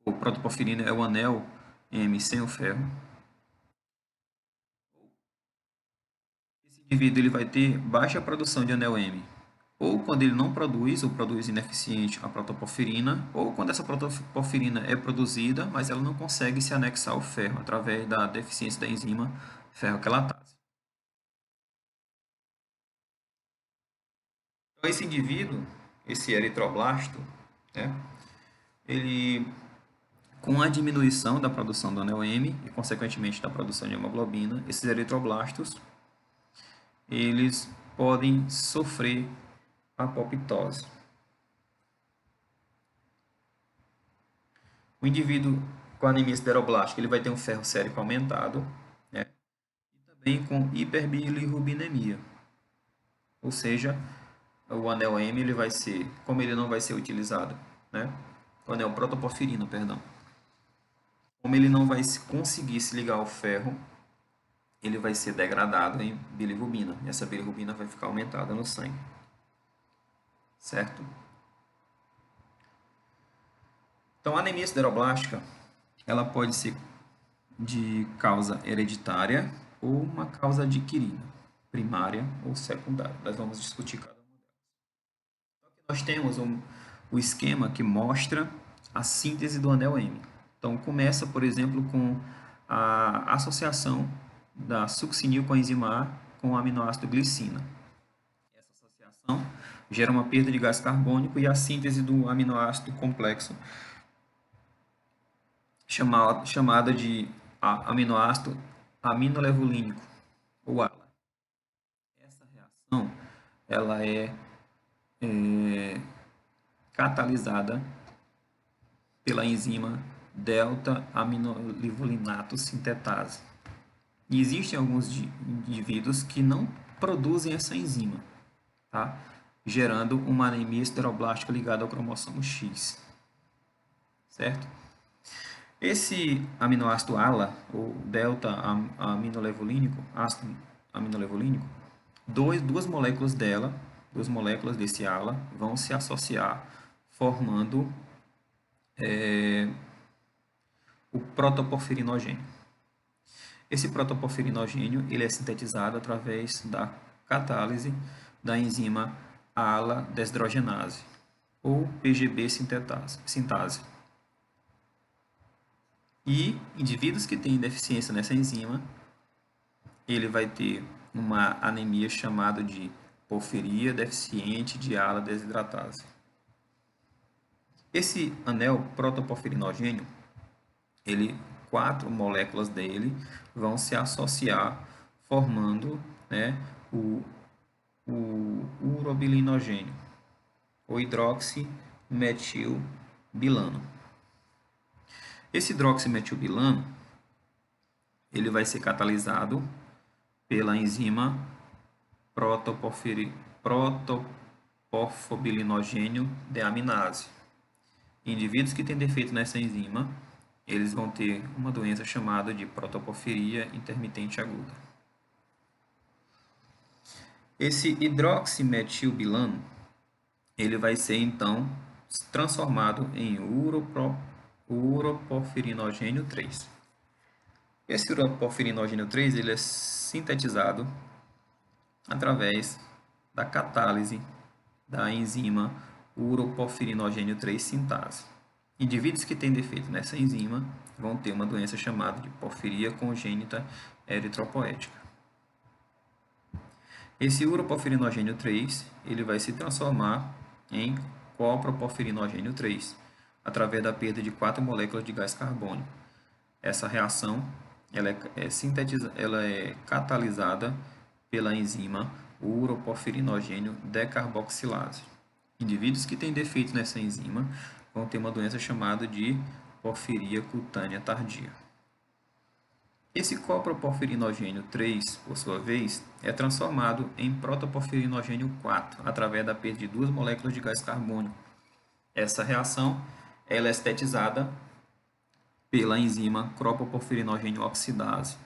o protoporfirina é o anel M sem o ferro. Esse indivíduo ele vai ter baixa produção de anel M, ou quando ele não produz, ou produz ineficiente a protoporfirina, ou quando essa protoporfirina é produzida, mas ela não consegue se anexar ao ferro, através da deficiência da enzima ferro-quelatase. Então, esse indivíduo, esse eritroblasto, né, ele, com a diminuição da produção do anel M e, consequentemente, da produção de hemoglobina, esses eritroblastos, eles podem sofrer apoptose. O indivíduo com anemia sideroblástica, ele vai ter um ferro sérico aumentado, né, e também com hiperbilirrubinemia. Ou seja, o anel M ele vai ser, como ele não vai ser utilizado, né, o anel protoporfirina, perdão. Como ele não vai conseguir se ligar ao ferro, ele vai ser degradado em bilirrubina. E essa bilirrubina vai ficar aumentada no sangue. Certo? Então, a anemia sideroblástica, ela pode ser de causa hereditária ou uma causa adquirida, primária ou secundária. Nós vamos discutir cada uma delas. Então, aqui nós temos o esquema que mostra a síntese do anel M. Então, começa, por exemplo, com a associação da succinil com a enzima A com o aminoácido glicina. Essa associação gera uma perda de gás carbônico e a síntese do aminoácido complexo chamada de aminoácido aminolevulínico, ou ALA. Essa reação ela é catalisada pela enzima delta-aminolevulinato sintetase. E existem alguns indivíduos que não produzem essa enzima, tá? Gerando uma anemia sideroblástica ligada ao cromossomo X. Certo? Esse aminoácido ALA, ou delta-aminolevulínico, ácido aminolevulínico, duas moléculas desse ALA, vão se associar, formando o protoporfirinogênio. Esse protoporfirinogênio ele é sintetizado através da catálise da enzima ALA-desdrogenase, ou PGB sintase. E indivíduos que têm deficiência nessa enzima, ele vai ter uma anemia chamada de porfiria deficiente de ala desidratase. Esse anel protoporfirinogênio, ele, 4 moléculas dele vão se associar formando, né, o urobilinogênio, o hidroximetilbilano. Esse hidroximetilbilano, ele vai ser catalisado pela enzima protoporfobilinogênio deaminase. Indivíduos que têm defeito nessa enzima, eles vão ter uma doença chamada de protoporfiria intermitente aguda. Esse hidroximetilbilano, ele vai ser então transformado em uroporfirinogênio 3. Esse uroporfirinogênio 3, ele é sintetizado através da catálise da enzima uroporfirinogênio 3 sintase. Indivíduos que têm defeito nessa enzima vão ter uma doença chamada de porfiria congênita eritropoética. Esse uroporfirinogênio 3, ele vai se transformar em coproporfirinogênio 3, através da perda de 4 moléculas de gás carbônico. Essa reação ela é catalisada pela enzima uroporfirinogênio decarboxilase. Indivíduos que têm defeito nessa enzima vão ter uma doença chamada de porfiria cutânea tardia. Esse coproporfirinogênio 3, por sua vez, é transformado em protoporfirinogênio 4, através da perda de 2 moléculas de gás carbônico. Essa reação ela é sintetizada pela enzima cropoporfirinogênio oxidase.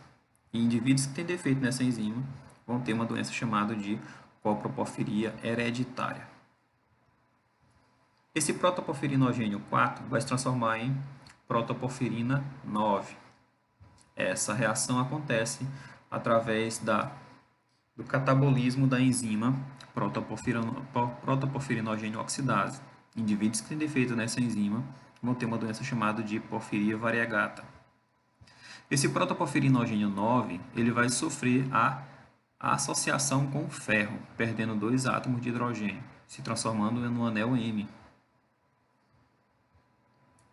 E indivíduos que têm defeito nessa enzima vão ter uma doença chamada de coproporfiria hereditária. Esse protoporfirinogênio 4 vai se transformar em protoporfirina 9. Essa reação acontece através do catabolismo da enzima protoporfirinogênio oxidase. Indivíduos que têm defeito nessa enzima vão ter uma doença chamada de porfiria variegata. Esse protoporfirinogênio 9, ele vai sofrer a associação com o ferro, perdendo 2 átomos de hidrogênio, se transformando no anel M.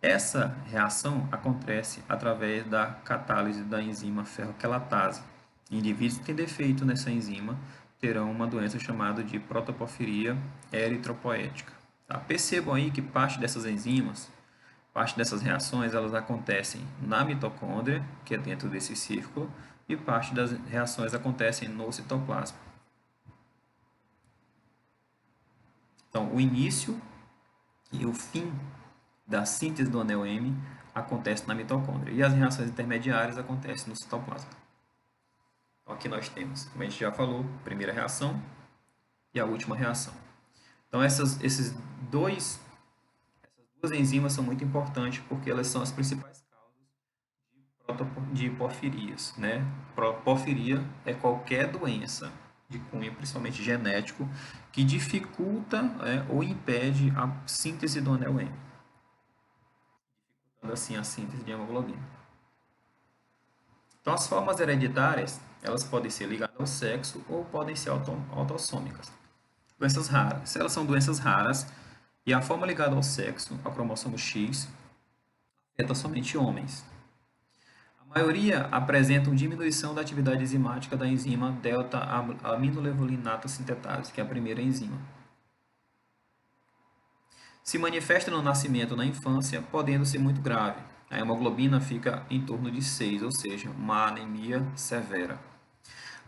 Essa reação acontece através da catálise da enzima ferroquelatase. Indivíduos que têm defeito nessa enzima terão uma doença chamada de protoporfiria eritropoética. Tá? Percebam aí que parte dessas enzimas, parte dessas reações, elas acontecem na mitocôndria, que é dentro desse círculo, e parte das reações acontecem no citoplasma. Então, o início e o fim da síntese do anel M acontece na mitocôndria e as reações intermediárias acontecem no citoplasma. Então, aqui nós temos, como a gente já falou, a primeira reação e a última reação. Então, essas duas enzimas são muito importantes porque elas são as principais causas de porfirias, né? Porfiria é qualquer doença de cunho, principalmente genético, que dificulta ou impede a síntese do anel M. Assim a síntese de hemoglobina. Então, as formas hereditárias, elas podem ser ligadas ao sexo ou podem ser autossômicas. Doenças raras. Se elas são doenças raras e a forma ligada ao sexo, ao cromossomo X, afeta somente homens. A maioria apresentam diminuição da atividade enzimática da enzima delta-aminolevulinata sintetase, que é a primeira enzima. Se manifesta no nascimento ou na infância, podendo ser muito grave. A hemoglobina fica em torno de 6, ou seja, uma anemia severa.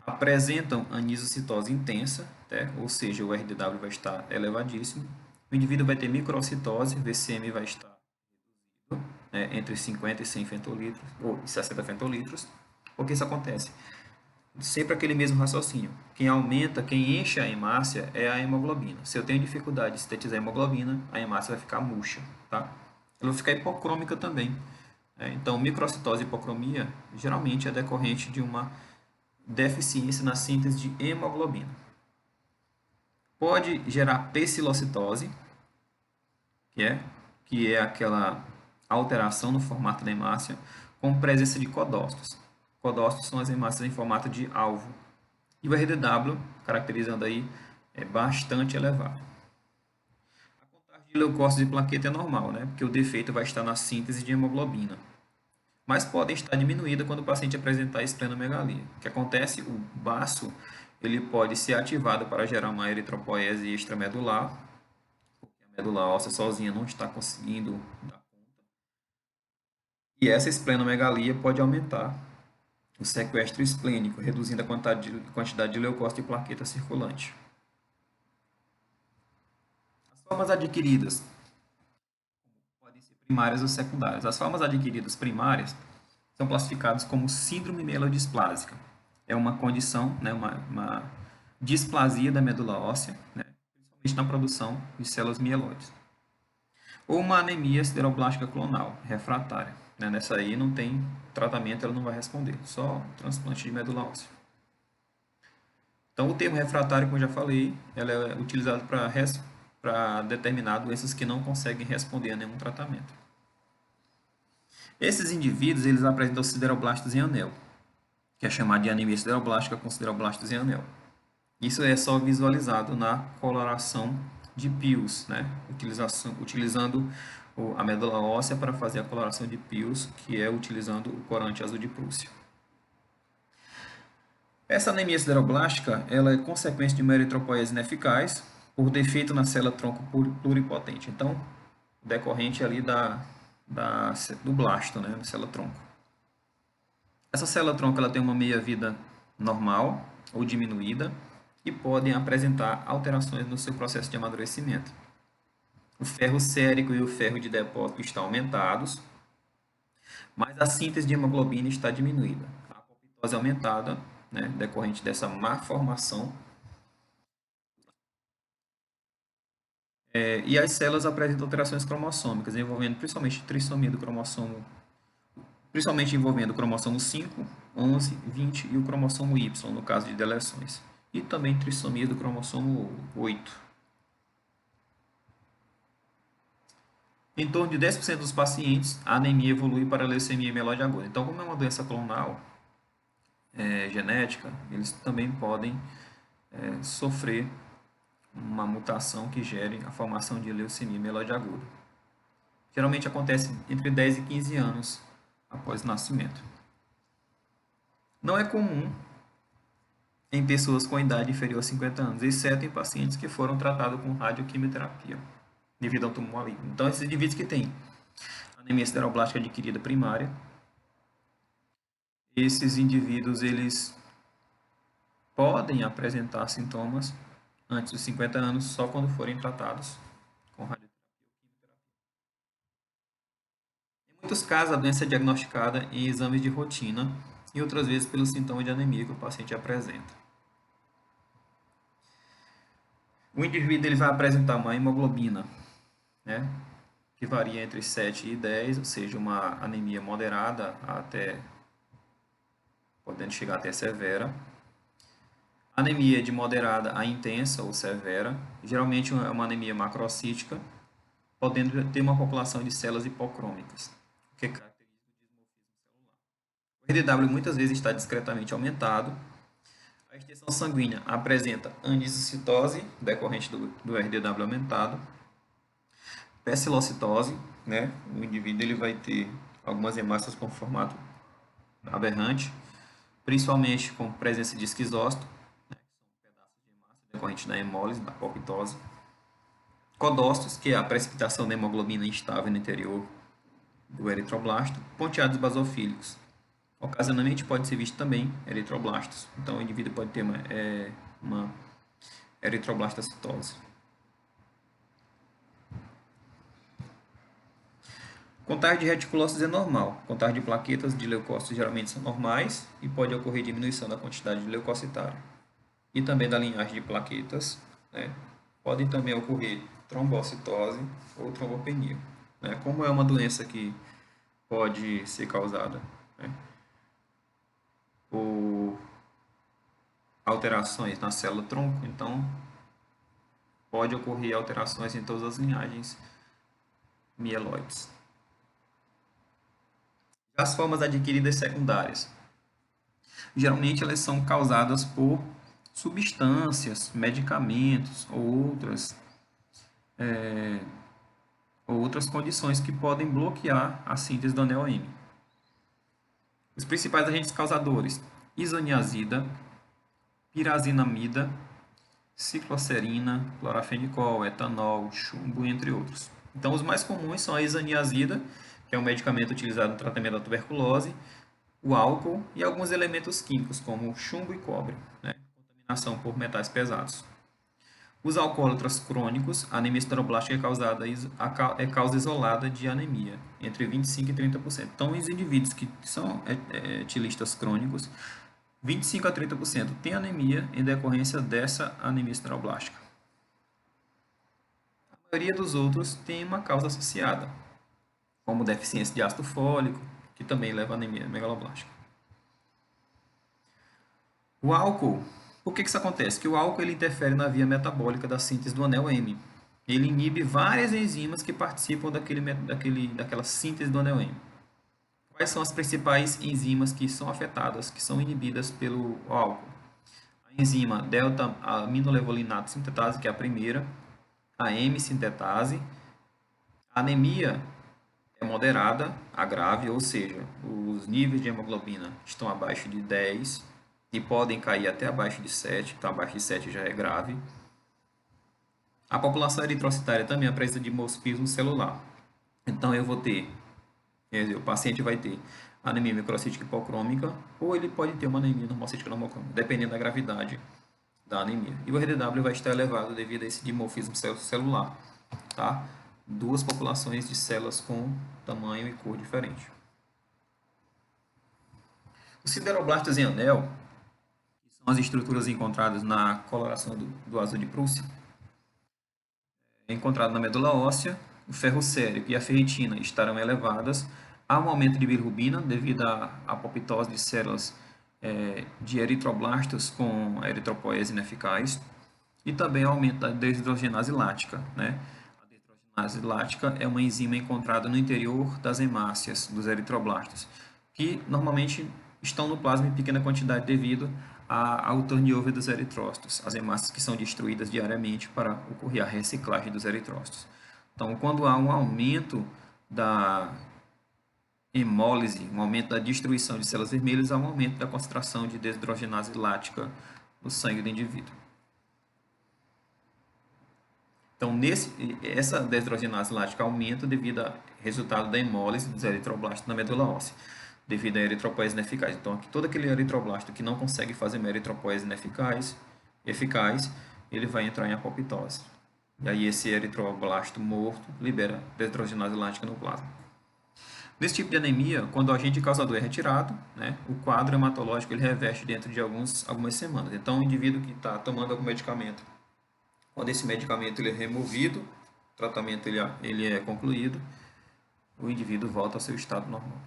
Apresentam anisocitose intensa, ou seja, o RDW vai estar elevadíssimo. O indivíduo vai ter microcitose, VCM vai estar reduzido, entre 50 e 100 fentolitros, ou 60 fentolitros. Por que isso acontece? Sempre aquele mesmo raciocínio. Quem aumenta, quem enche a hemácia é a hemoglobina. Se eu tenho dificuldade de sintetizar a hemoglobina, a hemácia vai ficar murcha. Tá? Ela vai ficar hipocrômica também. Então, microcitose e hipocromia geralmente é decorrente de uma deficiência na síntese de hemoglobina. Pode gerar pecilocitose, que é aquela alteração no formato da hemácia, com presença de codócitos. Codócitos são as hemácias em formato de alvo. E o RDW, caracterizando aí, é bastante elevado. A contagem de leucócitos e plaqueta é normal, né? Porque o defeito vai estar na síntese de hemoglobina. Mas podem estar diminuídas quando o paciente apresentar esplenomegalia. O que acontece? O baço ele pode ser ativado para gerar uma eritropoese extramedular, porque a medula óssea sozinha não está conseguindo dar conta. E essa esplenomegalia pode aumentar o sequestro esplênico, reduzindo a quantidade de leucócito e plaqueta circulante. As formas adquiridas podem ser primárias ou secundárias. As formas adquiridas primárias são classificadas como síndrome mielodisplásica. É uma condição, né, uma displasia da medula óssea, né, principalmente na produção de células mieloides. Ou uma anemia sideroblástica clonal, refratária. Né? Nessa aí não tem tratamento, ela não vai responder, só transplante de medula óssea. Então, o termo refratário, como eu já falei, ela é utilizado para determinar doenças que não conseguem responder a nenhum tratamento. Esses indivíduos, eles apresentam sideroblastos em anel, que é chamado de anemia sideroblástica com sideroblastos em anel. Isso é só visualizado na coloração de pios, né? Utilizando a medula óssea para fazer a coloração de pios, que é utilizando o corante azul de Prússia. Essa anemia sideroblástica ela é consequência de uma eritropoese ineficaz por defeito na célula-tronco pluripotente. Então, decorrente ali do blasto, né, da célula-tronco. Essa célula-tronco ela tem uma meia-vida normal ou diminuída e podem apresentar alterações no seu processo de amadurecimento. O ferro sérico e o ferro de depósito estão aumentados, mas a síntese de hemoglobina está diminuída. A apoptose aumentada, né, decorrente dessa má formação. E as células apresentam alterações cromossômicas, envolvendo principalmente trissomia do cromossomo, principalmente envolvendo o cromossomo 5, 11, 20 e o cromossomo Y, no caso de deleções. E também trissomia do cromossomo 8. Em torno de 10% dos pacientes, a anemia evolui para a leucemia mieloide aguda. Então, como é uma doença clonal genética, eles também podem sofrer uma mutação que gere a formação de leucemia mieloide aguda. Geralmente acontece entre 10 e 15 anos após o nascimento. Não é comum em pessoas com idade inferior a 50 anos, exceto em pacientes que foram tratados com radioquimioterapia, devido ao tumor maligno. Então, esses indivíduos que têm anemia sideroblástica adquirida primária, esses indivíduos eles podem apresentar sintomas antes dos 50 anos só quando forem tratados com radioterapia ou quimioterapia. Em muitos casos, a doença é diagnosticada em exames de rotina e outras vezes pelos sintomas de anemia que o paciente apresenta. O indivíduo ele vai apresentar uma hemoglobina, né, que varia entre 7 e 10, ou seja, uma anemia moderada até podendo chegar até severa. Anemia de moderada a intensa ou severa, geralmente é uma anemia macrocítica, podendo ter uma população de células hipocrômicas, o que caracteriza o dimorfismo celular. O RDW muitas vezes está discretamente aumentado. A extensão sanguínea apresenta anisocitose, decorrente do RDW aumentado, pecilocitose, né? O indivíduo ele vai ter algumas hemácias com formato aberrante, principalmente com presença de esquizócito, né? Que são pedaços de hemácia decorrente da hemólise, da apoptose. Codócitos, que é a precipitação da hemoglobina instável no interior do eritroblasto. Ponteados basofílicos. Ocasionalmente pode ser visto também eritroblastos. Então, o indivíduo pode ter uma eritroblastocitose. Contagem de reticulócitos é normal. Contagem de plaquetas de leucócitos geralmente são normais e pode ocorrer diminuição da quantidade de leucocitário. E também da linhagem de plaquetas, né? Podem também ocorrer trombocitose ou trombopenia. Né? Como é uma doença que pode ser causada, né, por alterações na célula tronco, então pode ocorrer alterações em todas as linhagens mieloides. As formas adquiridas secundárias. Geralmente elas são causadas por substâncias, medicamentos ou outras condições que podem bloquear a síntese do anel M. Os principais agentes causadores: isoniazida, pirazinamida, cicloserina, clorafenicol, etanol, chumbo, entre outros. Então, os mais comuns são a isoniazida, que é um medicamento utilizado no tratamento da tuberculose, o álcool e alguns elementos químicos, como chumbo e cobre, né? Contaminação por metais pesados. Os alcoólatras crônicos, a anemia sideroblástica é causa isolada de anemia, entre 25% e 30%. Então, os indivíduos que são etilistas crônicos, 25% a 30% têm anemia em decorrência dessa anemia sideroblástica. A maioria dos outros tem uma causa associada, como deficiência de ácido fólico, que também leva a anemia megaloblástica. O álcool, por que isso acontece? Que o álcool ele interfere na via metabólica da síntese do anel M. Ele inibe várias enzimas que participam daquela síntese do anel M. Quais são as principais enzimas que são afetadas, que são inibidas pelo álcool? A enzima delta-aminolevulinato sintetase, que é a primeira, a M-sintetase. A anemia é moderada a grave, ou seja, os níveis de hemoglobina estão abaixo de 10 e podem cair até abaixo de 7, então abaixo de 7 já é grave. A população eritrocitária também apresenta dimorfismo celular. Então o paciente vai ter anemia microcítica hipocrômica ou ele pode ter uma anemia normocítica normocrômica, dependendo da gravidade da anemia. E o RDW vai estar elevado devido a esse dimorfismo celular, tá? Duas populações de células com tamanho e cor diferente. Os sideroblastos em anel, que são as estruturas encontradas na coloração do azul de Prússia, é encontrado na medula óssea. O ferro sérico e a ferritina estarão elevadas. Há um aumento de bilirrubina devido à apoptose de células de eritroblastos com eritropoese ineficaz. E também aumento da desidrogenase lática, né? A desidrogenase lática é uma enzima encontrada no interior das hemácias dos eritroblastos, que normalmente estão no plasma em pequena quantidade devido ao turnover dos eritrócitos, as hemácias que são destruídas diariamente para ocorrer a reciclagem dos eritrócitos. Então, quando há um aumento da hemólise, um aumento da destruição de células vermelhas, há um aumento da concentração de desidrogenase lática no sangue do indivíduo. Então, essa desidrogenase lática aumenta devido ao resultado da hemólise dos eritroblastos na medula óssea, devido à eritropoese ineficaz. Então, aqui, todo aquele eritroblasto que não consegue fazer uma eritropoese eficaz, ele vai entrar em apoptose. E aí, esse eritroblasto morto libera desidrogenase lática no plasma. Nesse tipo de anemia, quando o agente causador é retirado, né, o quadro hematológico ele reverte dentro de algumas semanas. Então, o indivíduo que está tomando algum medicamento, quando esse medicamento ele é removido, o tratamento ele é concluído, o indivíduo volta ao seu estado normal.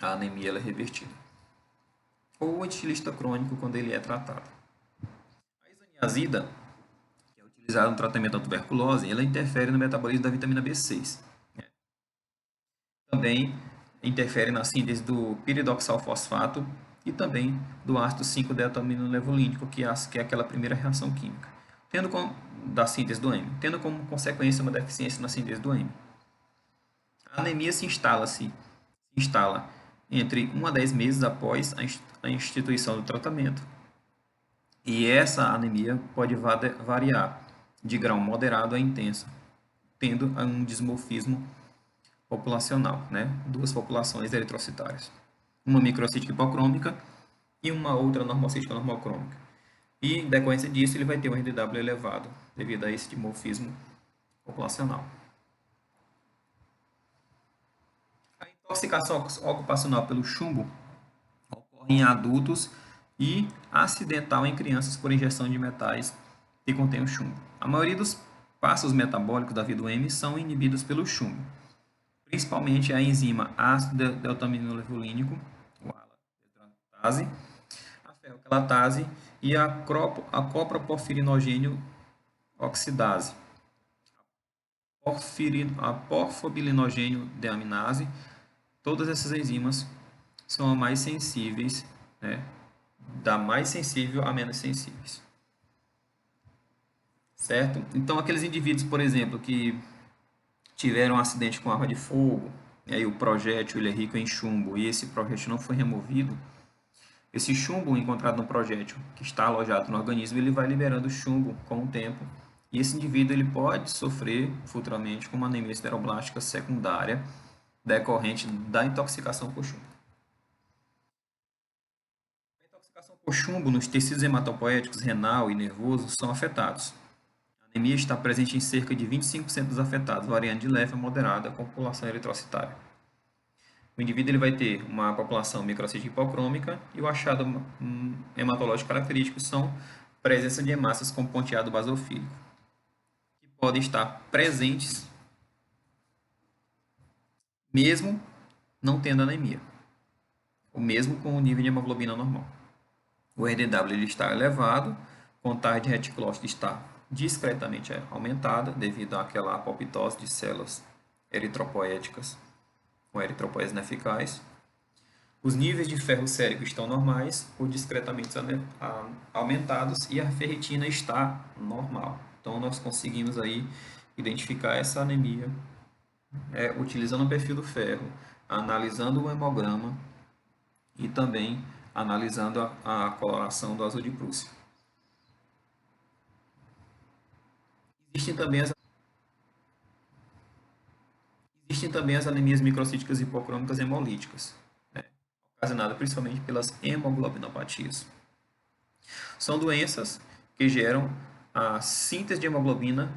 A anemia ela é revertida. Ou o estilista crônico quando ele é tratado. A isoniazida, que é utilizada no tratamento da tuberculose, ela interfere no metabolismo da vitamina B6. Né? Também interfere na síntese do piridoxalfosfato e também do ácido 5-delta-aminolevulínico, que é aquela primeira reação química, da síntese do M, tendo como consequência uma deficiência na síntese do M. A anemia se instala entre 1 a 10 meses após a instituição do tratamento. E essa anemia pode variar de grau moderado a intenso, tendo um dimorfismo populacional, né? Duas populações eritrocitárias. Uma microcítica hipocrômica e uma outra normocítica normocrômica. E, em decorrência disso, ele vai ter um RDW elevado, devido a esse dimorfismo populacional. A intoxicação ocupacional pelo chumbo ocorre em adultos e acidental em crianças por ingestão de metais que contêm o chumbo. A maioria dos passos metabólicos da via do M são inibidos pelo chumbo, principalmente a enzima ácido deltaminolevulínico, o ALA-hidratase, a ferroquelatase e a coproporfirinogênio oxidase, a porfobilinogênio deaminase, todas essas enzimas são as mais sensíveis, né? Da mais sensível a menos sensíveis. Certo? Então, aqueles indivíduos, por exemplo, que tiveram um acidente com arma de fogo, e aí o projétil ele é rico em chumbo e esse projétil não foi removido, esse chumbo encontrado no projétil que está alojado no organismo, ele vai liberando chumbo com o tempo, e esse indivíduo ele pode sofrer futuramente com uma anemia sideroblástica secundária decorrente da intoxicação por chumbo. A intoxicação por chumbo nos tecidos hematopoéticos renal e nervoso são afetados. A anemia está presente em cerca de 25% dos afetados, variando de leve a moderada com população eritrocitária. O indivíduo ele vai ter uma população microcítica hipocrômica e o achado hematológico característico são presença de hemácias com ponteado basofílico, que podem estar presentes mesmo não tendo anemia, ou mesmo com o nível de hemoglobina normal. O RDW ele está elevado, a contagem de reticulócito está discretamente aumentada devido àquela apoptose de células eritropoéticas com eritropoese ineficaz. Os níveis de ferro sérico estão normais ou discretamente aumentados e a ferritina está normal. Então, nós conseguimos aí identificar essa anemia utilizando o perfil do ferro, analisando o hemograma e também analisando a coloração do azul de Prússia. Existem também as anemias microcíticas hipocrômicas hemolíticas, ocasionada principalmente pelas hemoglobinopatias. São doenças que geram a síntese de hemoglobina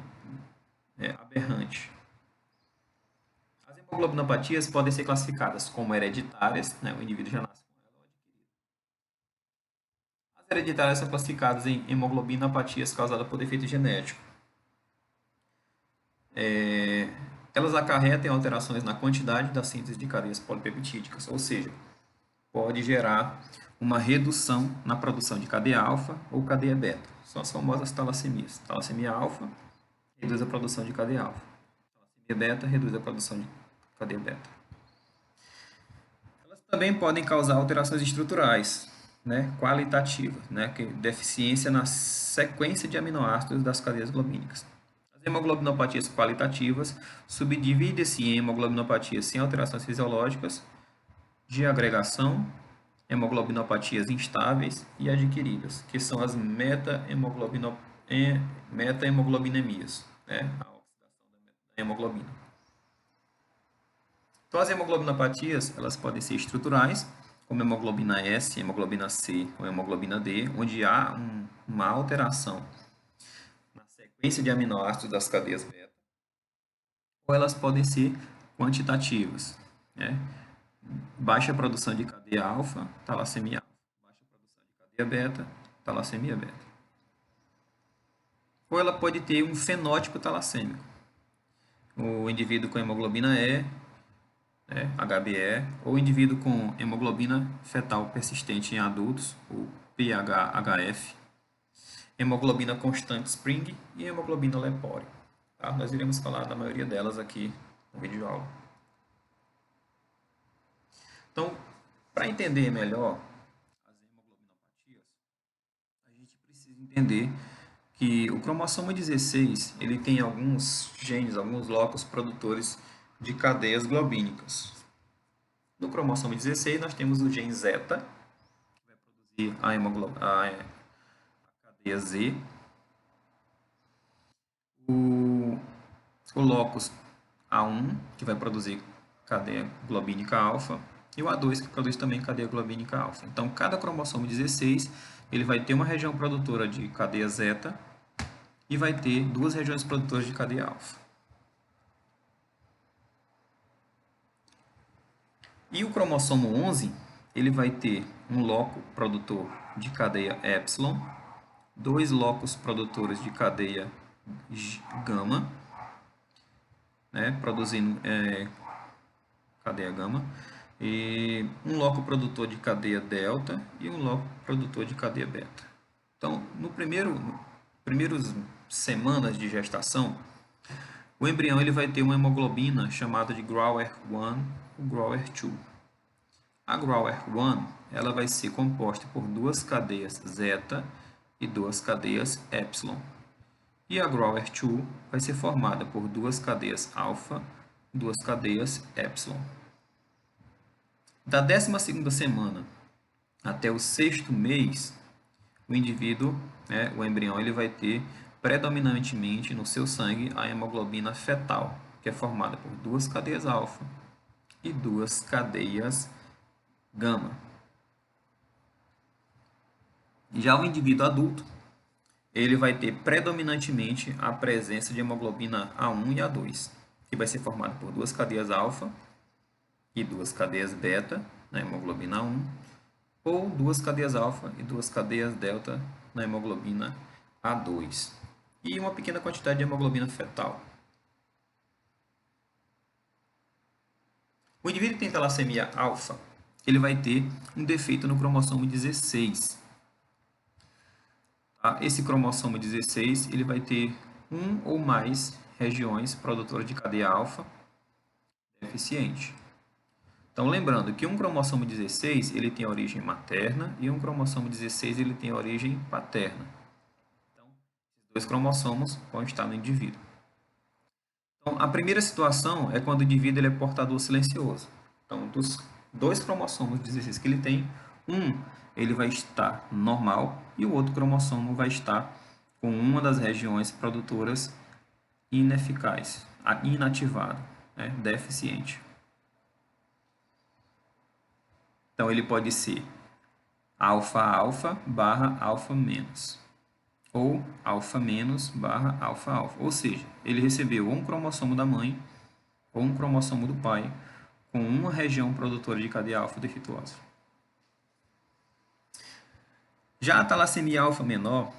aberrante. As hemoglobinopatias podem ser classificadas como hereditárias, o indivíduo já nasce com ela, ou adquirida. As hereditárias são classificadas em hemoglobinopatias causadas por defeito genético. Elas acarretam alterações na quantidade da síntese de cadeias polipeptídicas, ou seja, pode gerar uma redução na produção de cadeia alfa ou cadeia beta. São as famosas talassemias. Talassemia alfa reduz a produção de cadeia alfa. Talassemia beta reduz a produção de cadeia beta. Elas também podem causar alterações estruturais, qualitativas, que deficiência na sequência de aminoácidos das cadeias globínicas. As hemoglobinopatias qualitativas subdividem-se em hemoglobinopatias sem alterações fisiológicas, de agregação, hemoglobinopatias instáveis e adquiridas, que são as meta-hemoglobinemias, a oxidação da hemoglobina. Então, as hemoglobinopatias elas podem ser estruturais, como hemoglobina S, hemoglobina C ou hemoglobina D, onde há uma alteração na sequência de aminoácidos das cadeias beta, ou elas podem ser quantitativas, baixa produção de cadeia alfa, talassemia alfa. Baixa produção de cadeia beta, talassemia beta. Ou ela pode ter um fenótipo talassêmico. O indivíduo com hemoglobina E, HbE, ou o indivíduo com hemoglobina fetal persistente em adultos, o PHHF, hemoglobina constante Spring e hemoglobina Lepore. Tá? Nós iremos falar da maioria delas aqui no vídeo aula. Então, para entender melhor as hemoglobinopatias, a gente precisa entender que o cromossomo 16 ele tem alguns genes, alguns locos produtores de cadeias globínicas. No cromossomo 16 nós temos o gene zeta, que vai produzir a cadeia Z, o locus A1, que vai produzir cadeia globínica alfa, e o A2, que produz também cadeia globínica alfa. Então, cada cromossomo 16 ele vai ter uma região produtora de cadeia zeta e vai ter duas regiões produtoras de cadeia alfa. E o cromossomo 11 ele vai ter um loco produtor de cadeia epsilon, dois locos produtores de cadeia gama, produzindo cadeia gama, e um loco produtor de cadeia delta e um loco produtor de cadeia beta. Então, primeiras semanas de gestação, O embrião ele vai ter uma hemoglobina chamada de Grower-1 ou Grower-2. A Grower-1 ela vai ser composta por duas cadeias zeta e duas cadeias epsilon. E a Grower-2 vai ser formada por duas cadeias alfa e duas cadeias epsilon. Da 12ª semana até o 6º mês, o indivíduo, o embrião, ele vai ter predominantemente no seu sangue a hemoglobina fetal, que é formada por duas cadeias alfa e duas cadeias gama. Já o indivíduo adulto, ele vai ter predominantemente a presença de hemoglobina A1 e A2, que vai ser formada por duas cadeias alfa e duas cadeias beta na hemoglobina A1, ou duas cadeias alfa e duas cadeias delta na hemoglobina A2, e uma pequena quantidade de hemoglobina fetal. O indivíduo que tem talassemia alfa, ele vai ter um defeito no cromossomo 16. Tá? Esse cromossomo 16 ele vai ter um ou mais regiões produtoras de cadeia alfa deficiente. Então, lembrando que um cromossomo 16 ele tem origem materna e um cromossomo 16 ele tem origem paterna. Então, esses dois cromossomos vão estar no indivíduo. Então, a primeira situação é quando o indivíduo ele é portador silencioso. Então, dos dois cromossomos 16 que ele tem, ele vai estar normal e o outro cromossomo vai estar com uma das regiões produtoras ineficaz, inativado, deficiente. Então, ele pode ser alfa-alfa barra alfa menos, ou alfa menos barra alfa-alfa. Ou seja, ele recebeu um cromossomo da mãe ou um cromossomo do pai com uma região produtora de cadeia alfa defeituosa. Já a talassemia alfa menor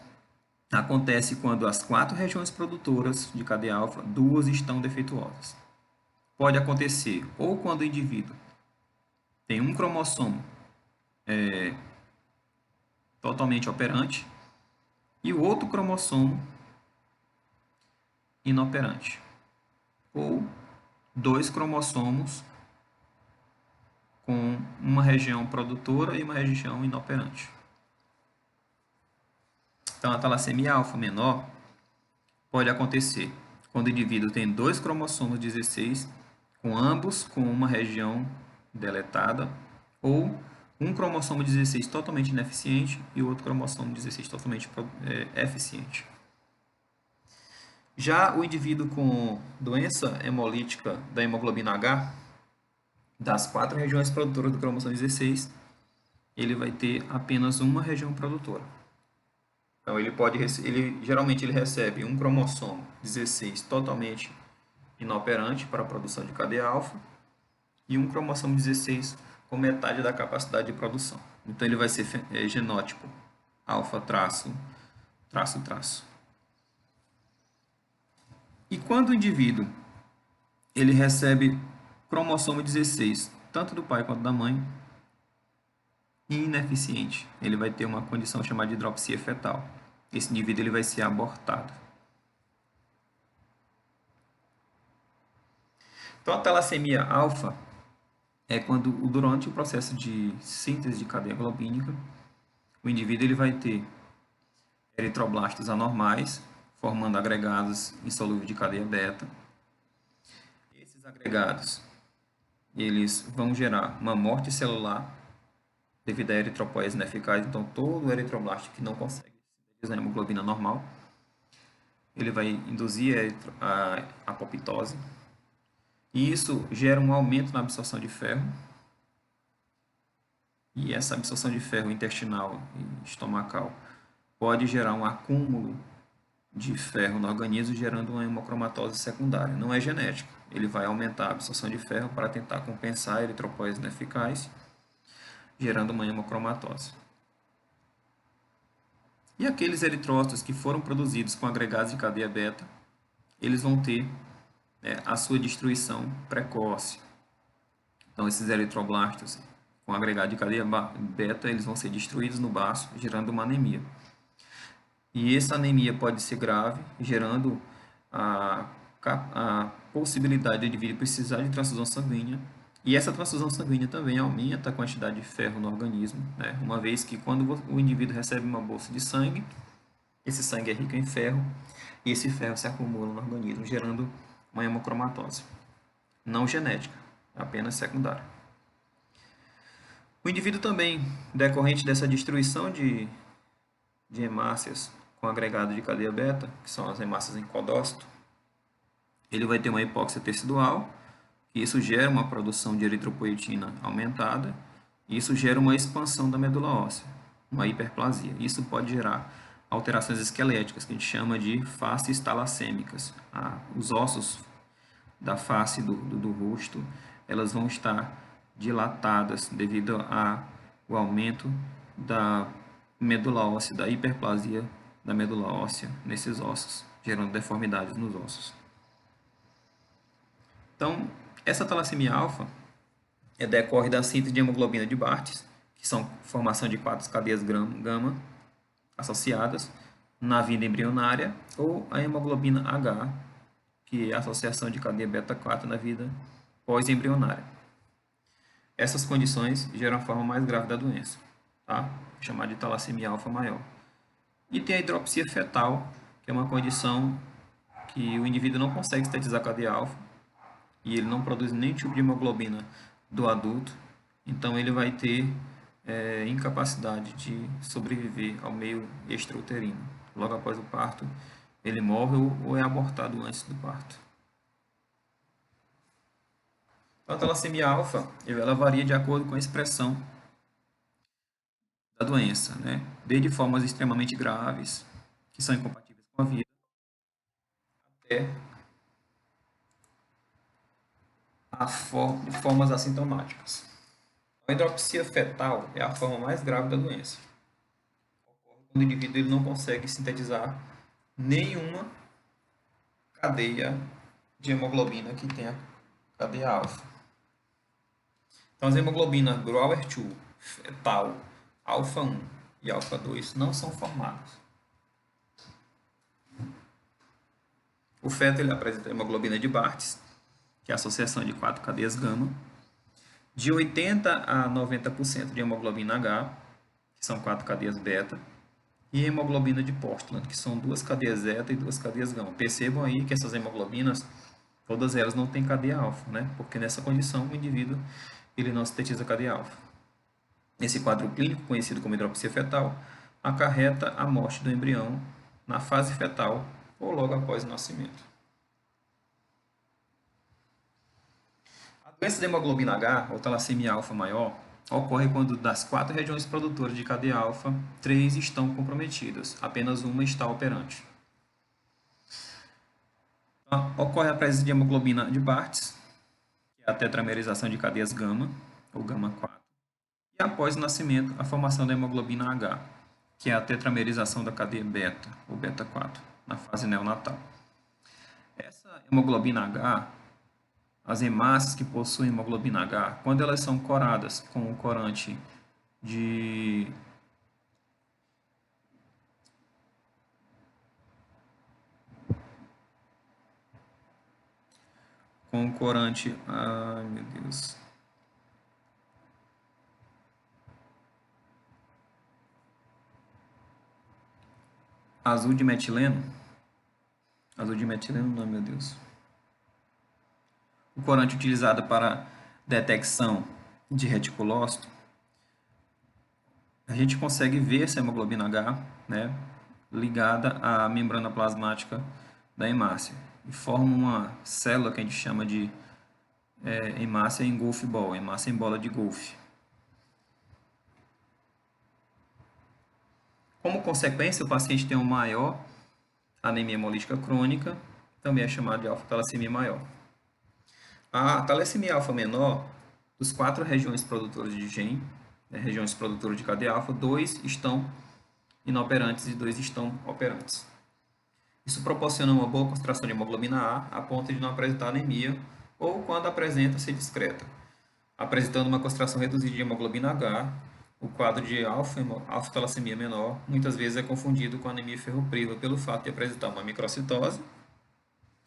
acontece quando as 4 regiões produtoras de cadeia alfa, 2 estão defeituosas. Pode acontecer ou quando o indivíduo tem um cromossomo totalmente operante e o outro cromossomo inoperante, ou 2 cromossomos com uma região produtora e uma região inoperante. Então, a talassemia alfa menor pode acontecer quando o indivíduo tem 2 cromossomos 16, com ambos com uma região deletada, ou um cromossomo 16 totalmente ineficiente e o outro cromossomo 16 totalmente eficiente. Já o indivíduo com doença hemolítica da hemoglobina H, das 4 regiões produtoras do cromossomo 16, ele vai ter apenas uma região produtora. Então, geralmente ele recebe um cromossomo 16 totalmente inoperante para a produção de cadeia alfa e um cromossomo 16 com metade da capacidade de produção. Então, ele vai ser genótipo alfa traço, traço, traço. E quando o indivíduo ele recebe cromossomo 16, tanto do pai quanto da mãe, ineficiente, ele vai ter uma condição chamada de hidropsia fetal. Esse indivíduo ele vai ser abortado. Então, a talassemia alfa é quando, durante o processo de síntese de cadeia globínica, o indivíduo ele vai ter eritroblastos anormais, formando agregados insolúveis de cadeia beta. Esses agregados eles vão gerar uma morte celular devido à eritropoese ineficaz. Então, todo eritroblasto que não consegue sintetizar a hemoglobina normal, ele vai induzir a apoptose. E isso gera um aumento na absorção de ferro. E essa absorção de ferro intestinal e estomacal pode gerar um acúmulo de ferro no organismo, gerando uma hemocromatose secundária. Não é genético. Ele vai aumentar a absorção de ferro para tentar compensar a eritropoese ineficaz, gerando uma hemocromatose. E aqueles eritrócitos que foram produzidos com agregados de cadeia beta, eles vão ter a sua destruição precoce. Então, esses eritroblastos com agregado de cadeia beta, eles vão ser destruídos no baço, gerando uma anemia. E essa anemia pode ser grave, gerando a a possibilidade do indivíduo precisar de transfusão sanguínea, e essa transfusão sanguínea também aumenta a quantidade de ferro no organismo, né? Uma vez que quando o indivíduo recebe uma bolsa de sangue, esse sangue é rico em ferro, e esse ferro se acumula no organismo, gerando uma hemocromatose. Não genética, apenas secundária. O indivíduo também, decorrente dessa destruição de hemácias com agregado de cadeia beta, que são as hemácias em codócito, ele vai ter uma hipóxia tecidual, que isso gera uma produção de eritropoetina aumentada, e isso gera uma expansão da medula óssea, uma hiperplasia. Isso pode gerar alterações esqueléticas, que a gente chama de faces talassêmicas. Os ossos da face do rosto, elas vão estar dilatadas devido ao aumento da medula óssea, da hiperplasia da medula óssea nesses ossos, gerando deformidades nos ossos. Então, essa talassemia alfa decorre da síntese de hemoglobina de Bartes, que são formação de 4 cadeias gama associadas na vida embrionária, ou a hemoglobina H, que é a associação de cadeia beta-4 na vida pós-embrionária. Essas condições geram a forma mais grave da doença, tá? Chamada de talassemia alfa maior. E tem a hidropsia fetal, que é uma condição que o indivíduo não consegue sintetizar cadeia alfa, e ele não produz nenhum tipo de hemoglobina do adulto, então ele vai ter incapacidade de sobreviver ao meio extrauterino. Logo após o parto, ele morre ou é abortado antes do parto. A talassemia alfa, ela varia de acordo com a expressão da doença, né? Desde formas extremamente graves, que são incompatíveis com a vida, até formas assintomáticas. A hidropsia fetal é a forma mais grave da doença. Ocorre quando o indivíduo ele não consegue sintetizar nenhuma cadeia de hemoglobina que tenha cadeia alfa. Então, as hemoglobinas Grower-2, fetal, alfa 1 e alfa 2 não são formadas. O feto ele apresenta a hemoglobina de Bartes, que é a associação de 4 cadeias gama, de 80 a 90% de hemoglobina H, que são 4 cadeias beta, e hemoglobina de Portland, que são 2 cadeias zeta e 2 cadeias gama. Percebam aí que essas hemoglobinas, todas elas não têm cadeia alfa, né? Porque nessa condição o indivíduo ele não sintetiza cadeia alfa. Esse quadro clínico, conhecido como hidropsia fetal, acarreta a morte do embrião na fase fetal ou logo após o nascimento. A doença da hemoglobina H, ou talassemia alfa maior, ocorre quando das 4 regiões produtoras de cadeia alfa, 3 estão comprometidas, apenas uma está operante. Ocorre a presença de hemoglobina de Bartes, que é a tetramerização de cadeias gama, ou gama 4, e após o nascimento, a formação da hemoglobina H, que é a tetramerização da cadeia beta, ou beta 4, na fase neonatal. Essa hemoglobina H, as hemácias que possuem hemoglobina H, quando elas são coradas com o corante de ai meu Deus, azul de metileno não, meu Deus. O corante utilizado para detecção de reticulócito, a gente consegue ver essa hemoglobina H, né, ligada à membrana plasmática da hemácia e forma uma célula que a gente chama de hemácia em golf ball, hemácia em bola de golfe. Como consequência, o paciente tem uma maior anemia hemolítica crônica, também é chamada de alfa-talassemia maior. A talassemia alfa menor, dos 4 regiões produtoras de gene, regiões produtoras de cadeia alfa, 2 estão inoperantes e 2 estão operantes. Isso proporciona uma boa concentração de hemoglobina A ponto de não apresentar anemia, ou quando apresenta, ser discreta. Apresentando uma concentração reduzida de hemoglobina H, o quadro de alfa-talassemia menor muitas vezes é confundido com anemia ferropriva pelo fato de apresentar uma microcitose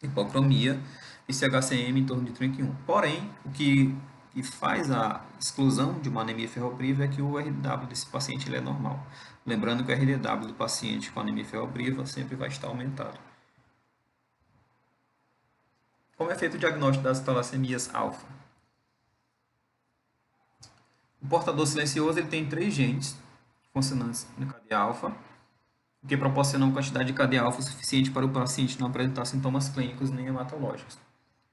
hipocromia e CHCM em torno de 31. Porém, o que faz a exclusão de uma anemia ferropriva é que o RDW desse paciente ele é normal. Lembrando que o RDW do paciente com anemia ferropriva sempre vai estar aumentado. Como é feito o diagnóstico das talassemias alfa? O portador silencioso ele tem 3 genes funcionantes na cadeia alfa, o que proporciona uma quantidade de cadeia alfa suficiente para o paciente não apresentar sintomas clínicos nem hematológicos,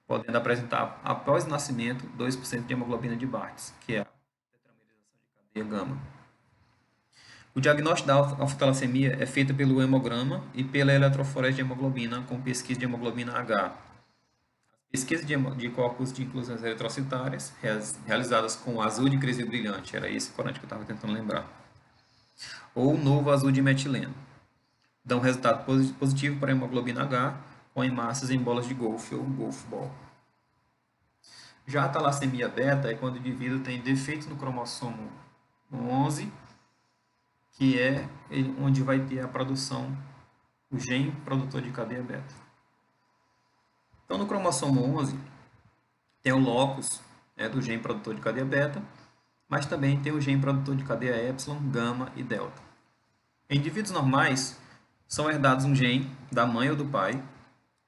podendo apresentar, após o nascimento, 2% de hemoglobina de Barthes, que é a tetramerização de cadeia gama. O diagnóstico da alfa-talassemia é feito pelo hemograma e pela eletroforese de hemoglobina com pesquisa de hemoglobina H. Pesquisa de corpos de inclusões eritrocitárias, realizadas com azul de cristal brilhante, era esse corante que eu estava tentando lembrar, ou novo azul de metileno, dão resultado positivo para a hemoglobina H com hemácias em bolas de golfe ou golfball. Já a talassemia beta é quando o indivíduo tem defeito no cromossomo 11, que é onde vai ter a produção, o gene produtor de cadeia beta. Então, no cromossomo 11, tem o locus do gene produtor de cadeia beta, mas também tem o gene produtor de cadeia epsilon, gama e delta. Em indivíduos normais, são herdados um gene da mãe ou do pai,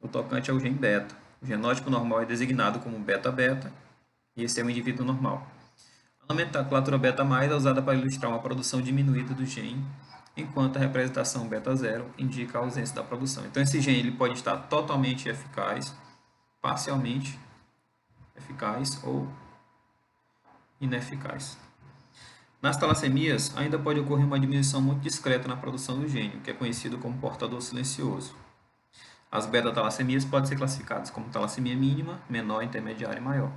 o tocante ao gene beta. O genótipo normal é designado como beta-beta, e esse é o indivíduo normal. A nomenclatura beta+ é usada para ilustrar uma produção diminuída do gene, enquanto a representação beta-0 indica a ausência da produção. Então, esse gene ele pode estar totalmente eficaz, parcialmente eficaz ou ineficaz. Nas talassemias, ainda pode ocorrer uma diminuição muito discreta na produção do gene, que é conhecido como portador silencioso. As beta-talassemias podem ser classificadas como talassemia mínima, menor, intermediária e maior.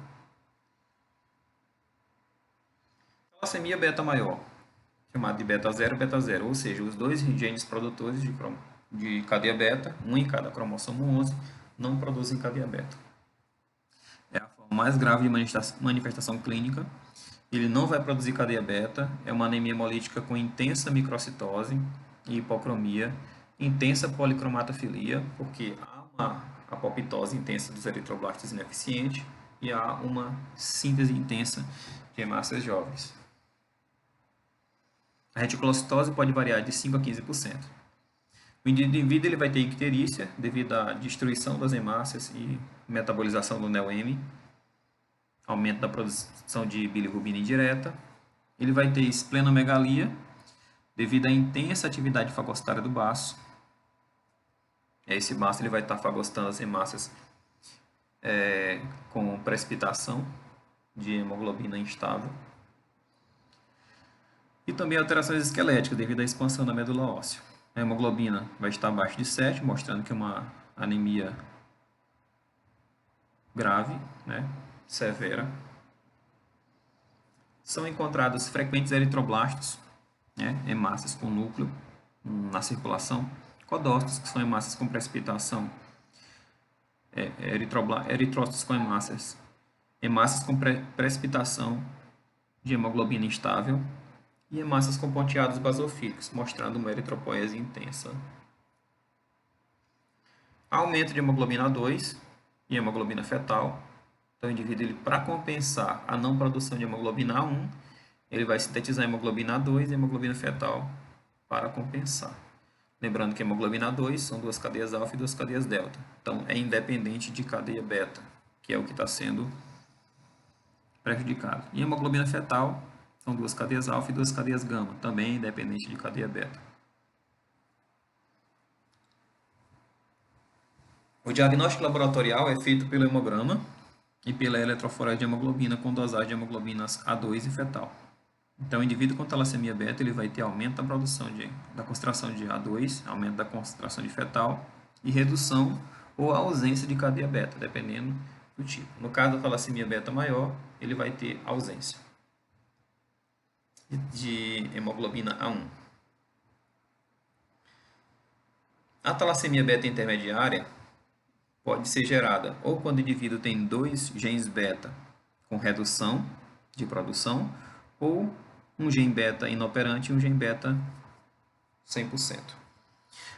Talassemia beta maior, chamada de beta-0 e beta-0, ou seja, os dois genes produtores de cadeia beta, um em cada cromossomo 11, não produzem cadeia beta. É a forma mais grave de manifestação clínica. Ele não vai produzir cadeia beta, é uma anemia hemolítica com intensa microcitose e hipocromia, intensa policromatofilia, porque há uma apoptose intensa dos eritroblastos ineficiente e há uma síntese intensa de hemácias jovens. A reticulocitose pode variar de 5 a 15%. O indivíduo ele vai ter icterícia devido à destruição das hemácias e metabolização do NEL-M, aumento da produção de bilirrubina indireta. Ele vai ter esplenomegalia devido à intensa atividade fagocitária do baço. Esse baço ele vai estar fagocitando as hemácias com precipitação de hemoglobina instável. E também alterações esqueléticas devido à expansão da medula óssea. A hemoglobina vai estar abaixo de 7, mostrando que é uma anemia grave, severa. São encontrados frequentes eritroblastos, hemácias com núcleo na circulação, codócitos, que são hemácias com precipitação, eritrócitos com hemácias com precipitação de hemoglobina instável, e hemácias com ponteados basofílicos, mostrando uma eritropoese intensa. Aumento de hemoglobina 2 e hemoglobina fetal. Então, o indivíduo, para compensar a não produção de hemoglobina 1, ele vai sintetizar hemoglobina 2 e hemoglobina fetal para compensar. Lembrando que hemoglobina 2 são 2 cadeias alfa e 2 cadeias delta. Então, é independente de cadeia beta, que é o que está sendo prejudicado. E hemoglobina fetal são 2 cadeias alfa e 2 cadeias gama, também independente de cadeia beta. O diagnóstico laboratorial é feito pelo hemograma e pela eletroforese de hemoglobina com dosagem de hemoglobinas A2 e fetal. Então, o indivíduo com talassemia beta ele vai ter aumento da produção da concentração de A2, aumento da concentração de fetal e redução ou ausência de cadeia beta, dependendo do tipo. No caso da talassemia beta maior, ele vai ter ausência de hemoglobina A1. A talassemia beta intermediária pode ser gerada ou quando o indivíduo tem 2 genes beta com redução de produção, ou um gene beta inoperante e um gene beta 100%.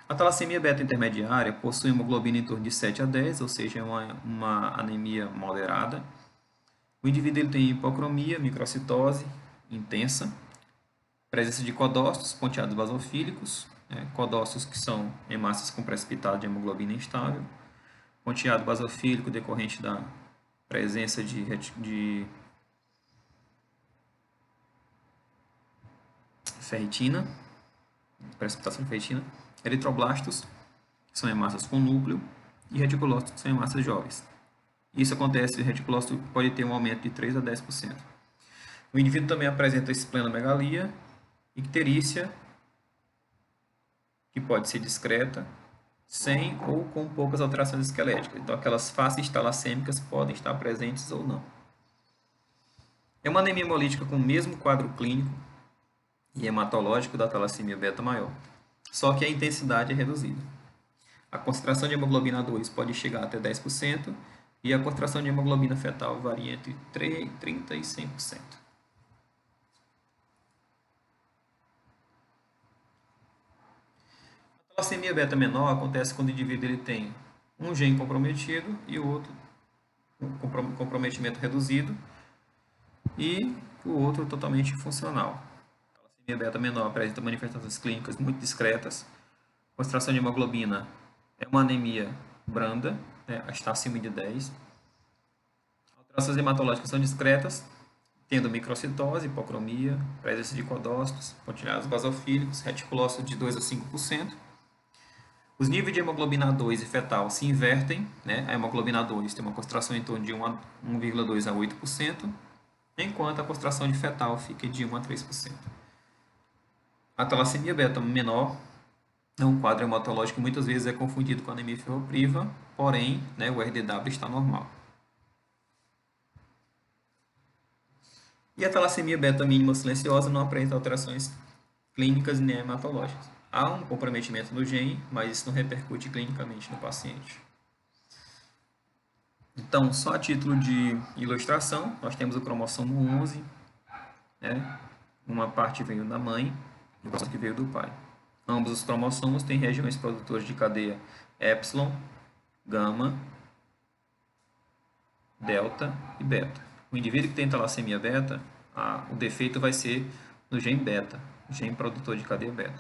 A talassemia beta intermediária possui hemoglobina em torno de 7 a 10, ou seja, é uma anemia moderada. O indivíduo ele tem hipocromia, microcitose intensa, presença de codócitos, ponteados basofílicos, codócitos que são hemácias com precipitado de hemoglobina instável, ponteado basofílico decorrente da presença de ferritina, precipitação de ferritina, eritroblastos, que são hemácias com núcleo, e reticulócitos, que são hemácias jovens. Isso acontece, o reticulócito pode ter um aumento de 3 a 10%. O indivíduo também apresenta esplenomegalia, icterícia, que pode ser discreta, sem ou com poucas alterações esqueléticas. Então, aquelas faces talassêmicas podem estar presentes ou não. É uma anemia hemolítica com o mesmo quadro clínico e hematológico da talassemia beta maior, só que a intensidade é reduzida. A concentração de hemoglobina 2 pode chegar até 10% e a concentração de hemoglobina fetal varia entre 30% e 100%. A talassemia beta menor acontece quando o indivíduo ele tem um gene comprometido e o outro um comprometimento reduzido e o outro totalmente funcional. A talassemia beta menor apresenta manifestações clínicas muito discretas. A concentração de hemoglobina é uma anemia branda, está acima de 10. Alterações hematológicas são discretas, tendo microcitose, hipocromia, presença de codócitos, pontilhados basofílicos, reticulócitos de 2 a 5%. Os níveis de hemoglobina 2 e fetal se invertem, A hemoglobina 2 tem uma concentração em torno de 1,2 a 8%, enquanto a concentração de fetal fica de 1 a 3%. A talassemia beta menor é um quadro hematológico que muitas vezes é confundido com anemia ferropriva, porém, o RDW está normal. E a talassemia beta mínima silenciosa não apresenta alterações clínicas nem hematológicas. Há um comprometimento do gene, mas isso não repercute clinicamente no paciente. Então, só a título de ilustração, nós temos o cromossomo 11, uma parte veio da mãe e outra que veio do pai. Ambos os cromossomos têm regiões produtoras de cadeia epsilon, gama, delta e beta. O indivíduo que tem talassemia beta, o defeito vai ser no gene beta, o gene produtor de cadeia beta.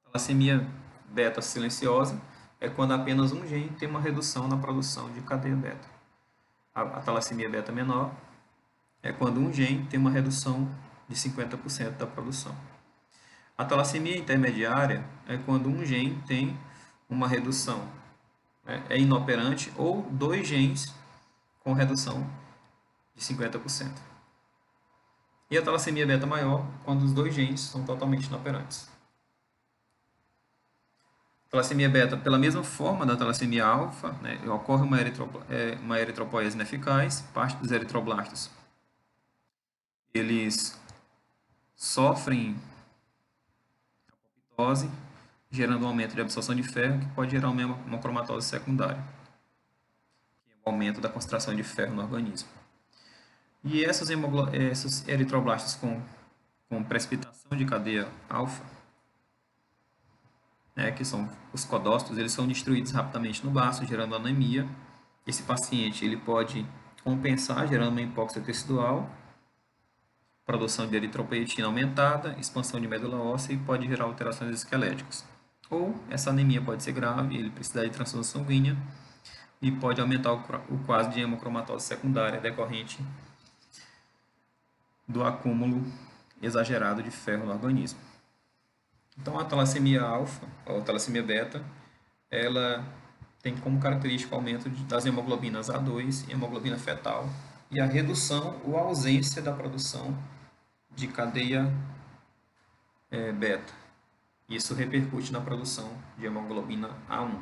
A talassemia beta silenciosa é quando apenas um gene tem uma redução na produção de cadeia beta. A talassemia beta menor é quando um gene tem uma redução de 50% da produção. A talassemia intermediária é quando um gene tem uma redução, é inoperante, ou dois genes com redução de 50%. E a talassemia beta maior, quando os dois genes são totalmente inoperantes. A talassemia beta, pela mesma forma da talassemia alfa, ocorre uma eritropoese ineficaz, parte dos eritroblastos eles sofrem apoptose, gerando um aumento de absorção de ferro, que pode gerar uma cromatose secundária, que é o aumento da concentração de ferro no organismo. E esses eritroblastos com precipitação de cadeia alfa, que são os codócitos, eles são destruídos rapidamente no baço, gerando anemia. Esse paciente ele pode compensar, gerando uma hipóxia tecidual, produção de eritropoietina aumentada, expansão de medula óssea e pode gerar alterações esqueléticas. Ou essa anemia pode ser grave, ele precisa de transfusão sanguínea e pode aumentar o quadro de hemocromatose secundária decorrente do acúmulo exagerado de ferro no organismo. Então a talassemia alfa, ou talassemia beta, ela tem como característica o aumento das hemoglobinas A2 e hemoglobina fetal e a redução ou ausência da produção de cadeia beta. Isso repercute na produção de hemoglobina A1.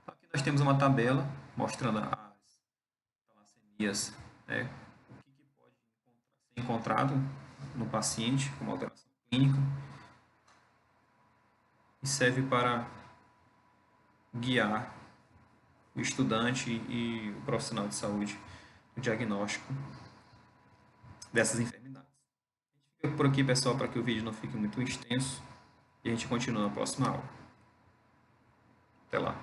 Aqui nós temos uma tabela mostrando as talassemias, o que pode ser encontrado no paciente como alteração clínica e serve para guiar o estudante e o profissional de saúde no diagnóstico dessas enfermidades. A gente por aqui, pessoal, para que o vídeo não fique muito extenso. E a gente continua na próxima aula. Até lá.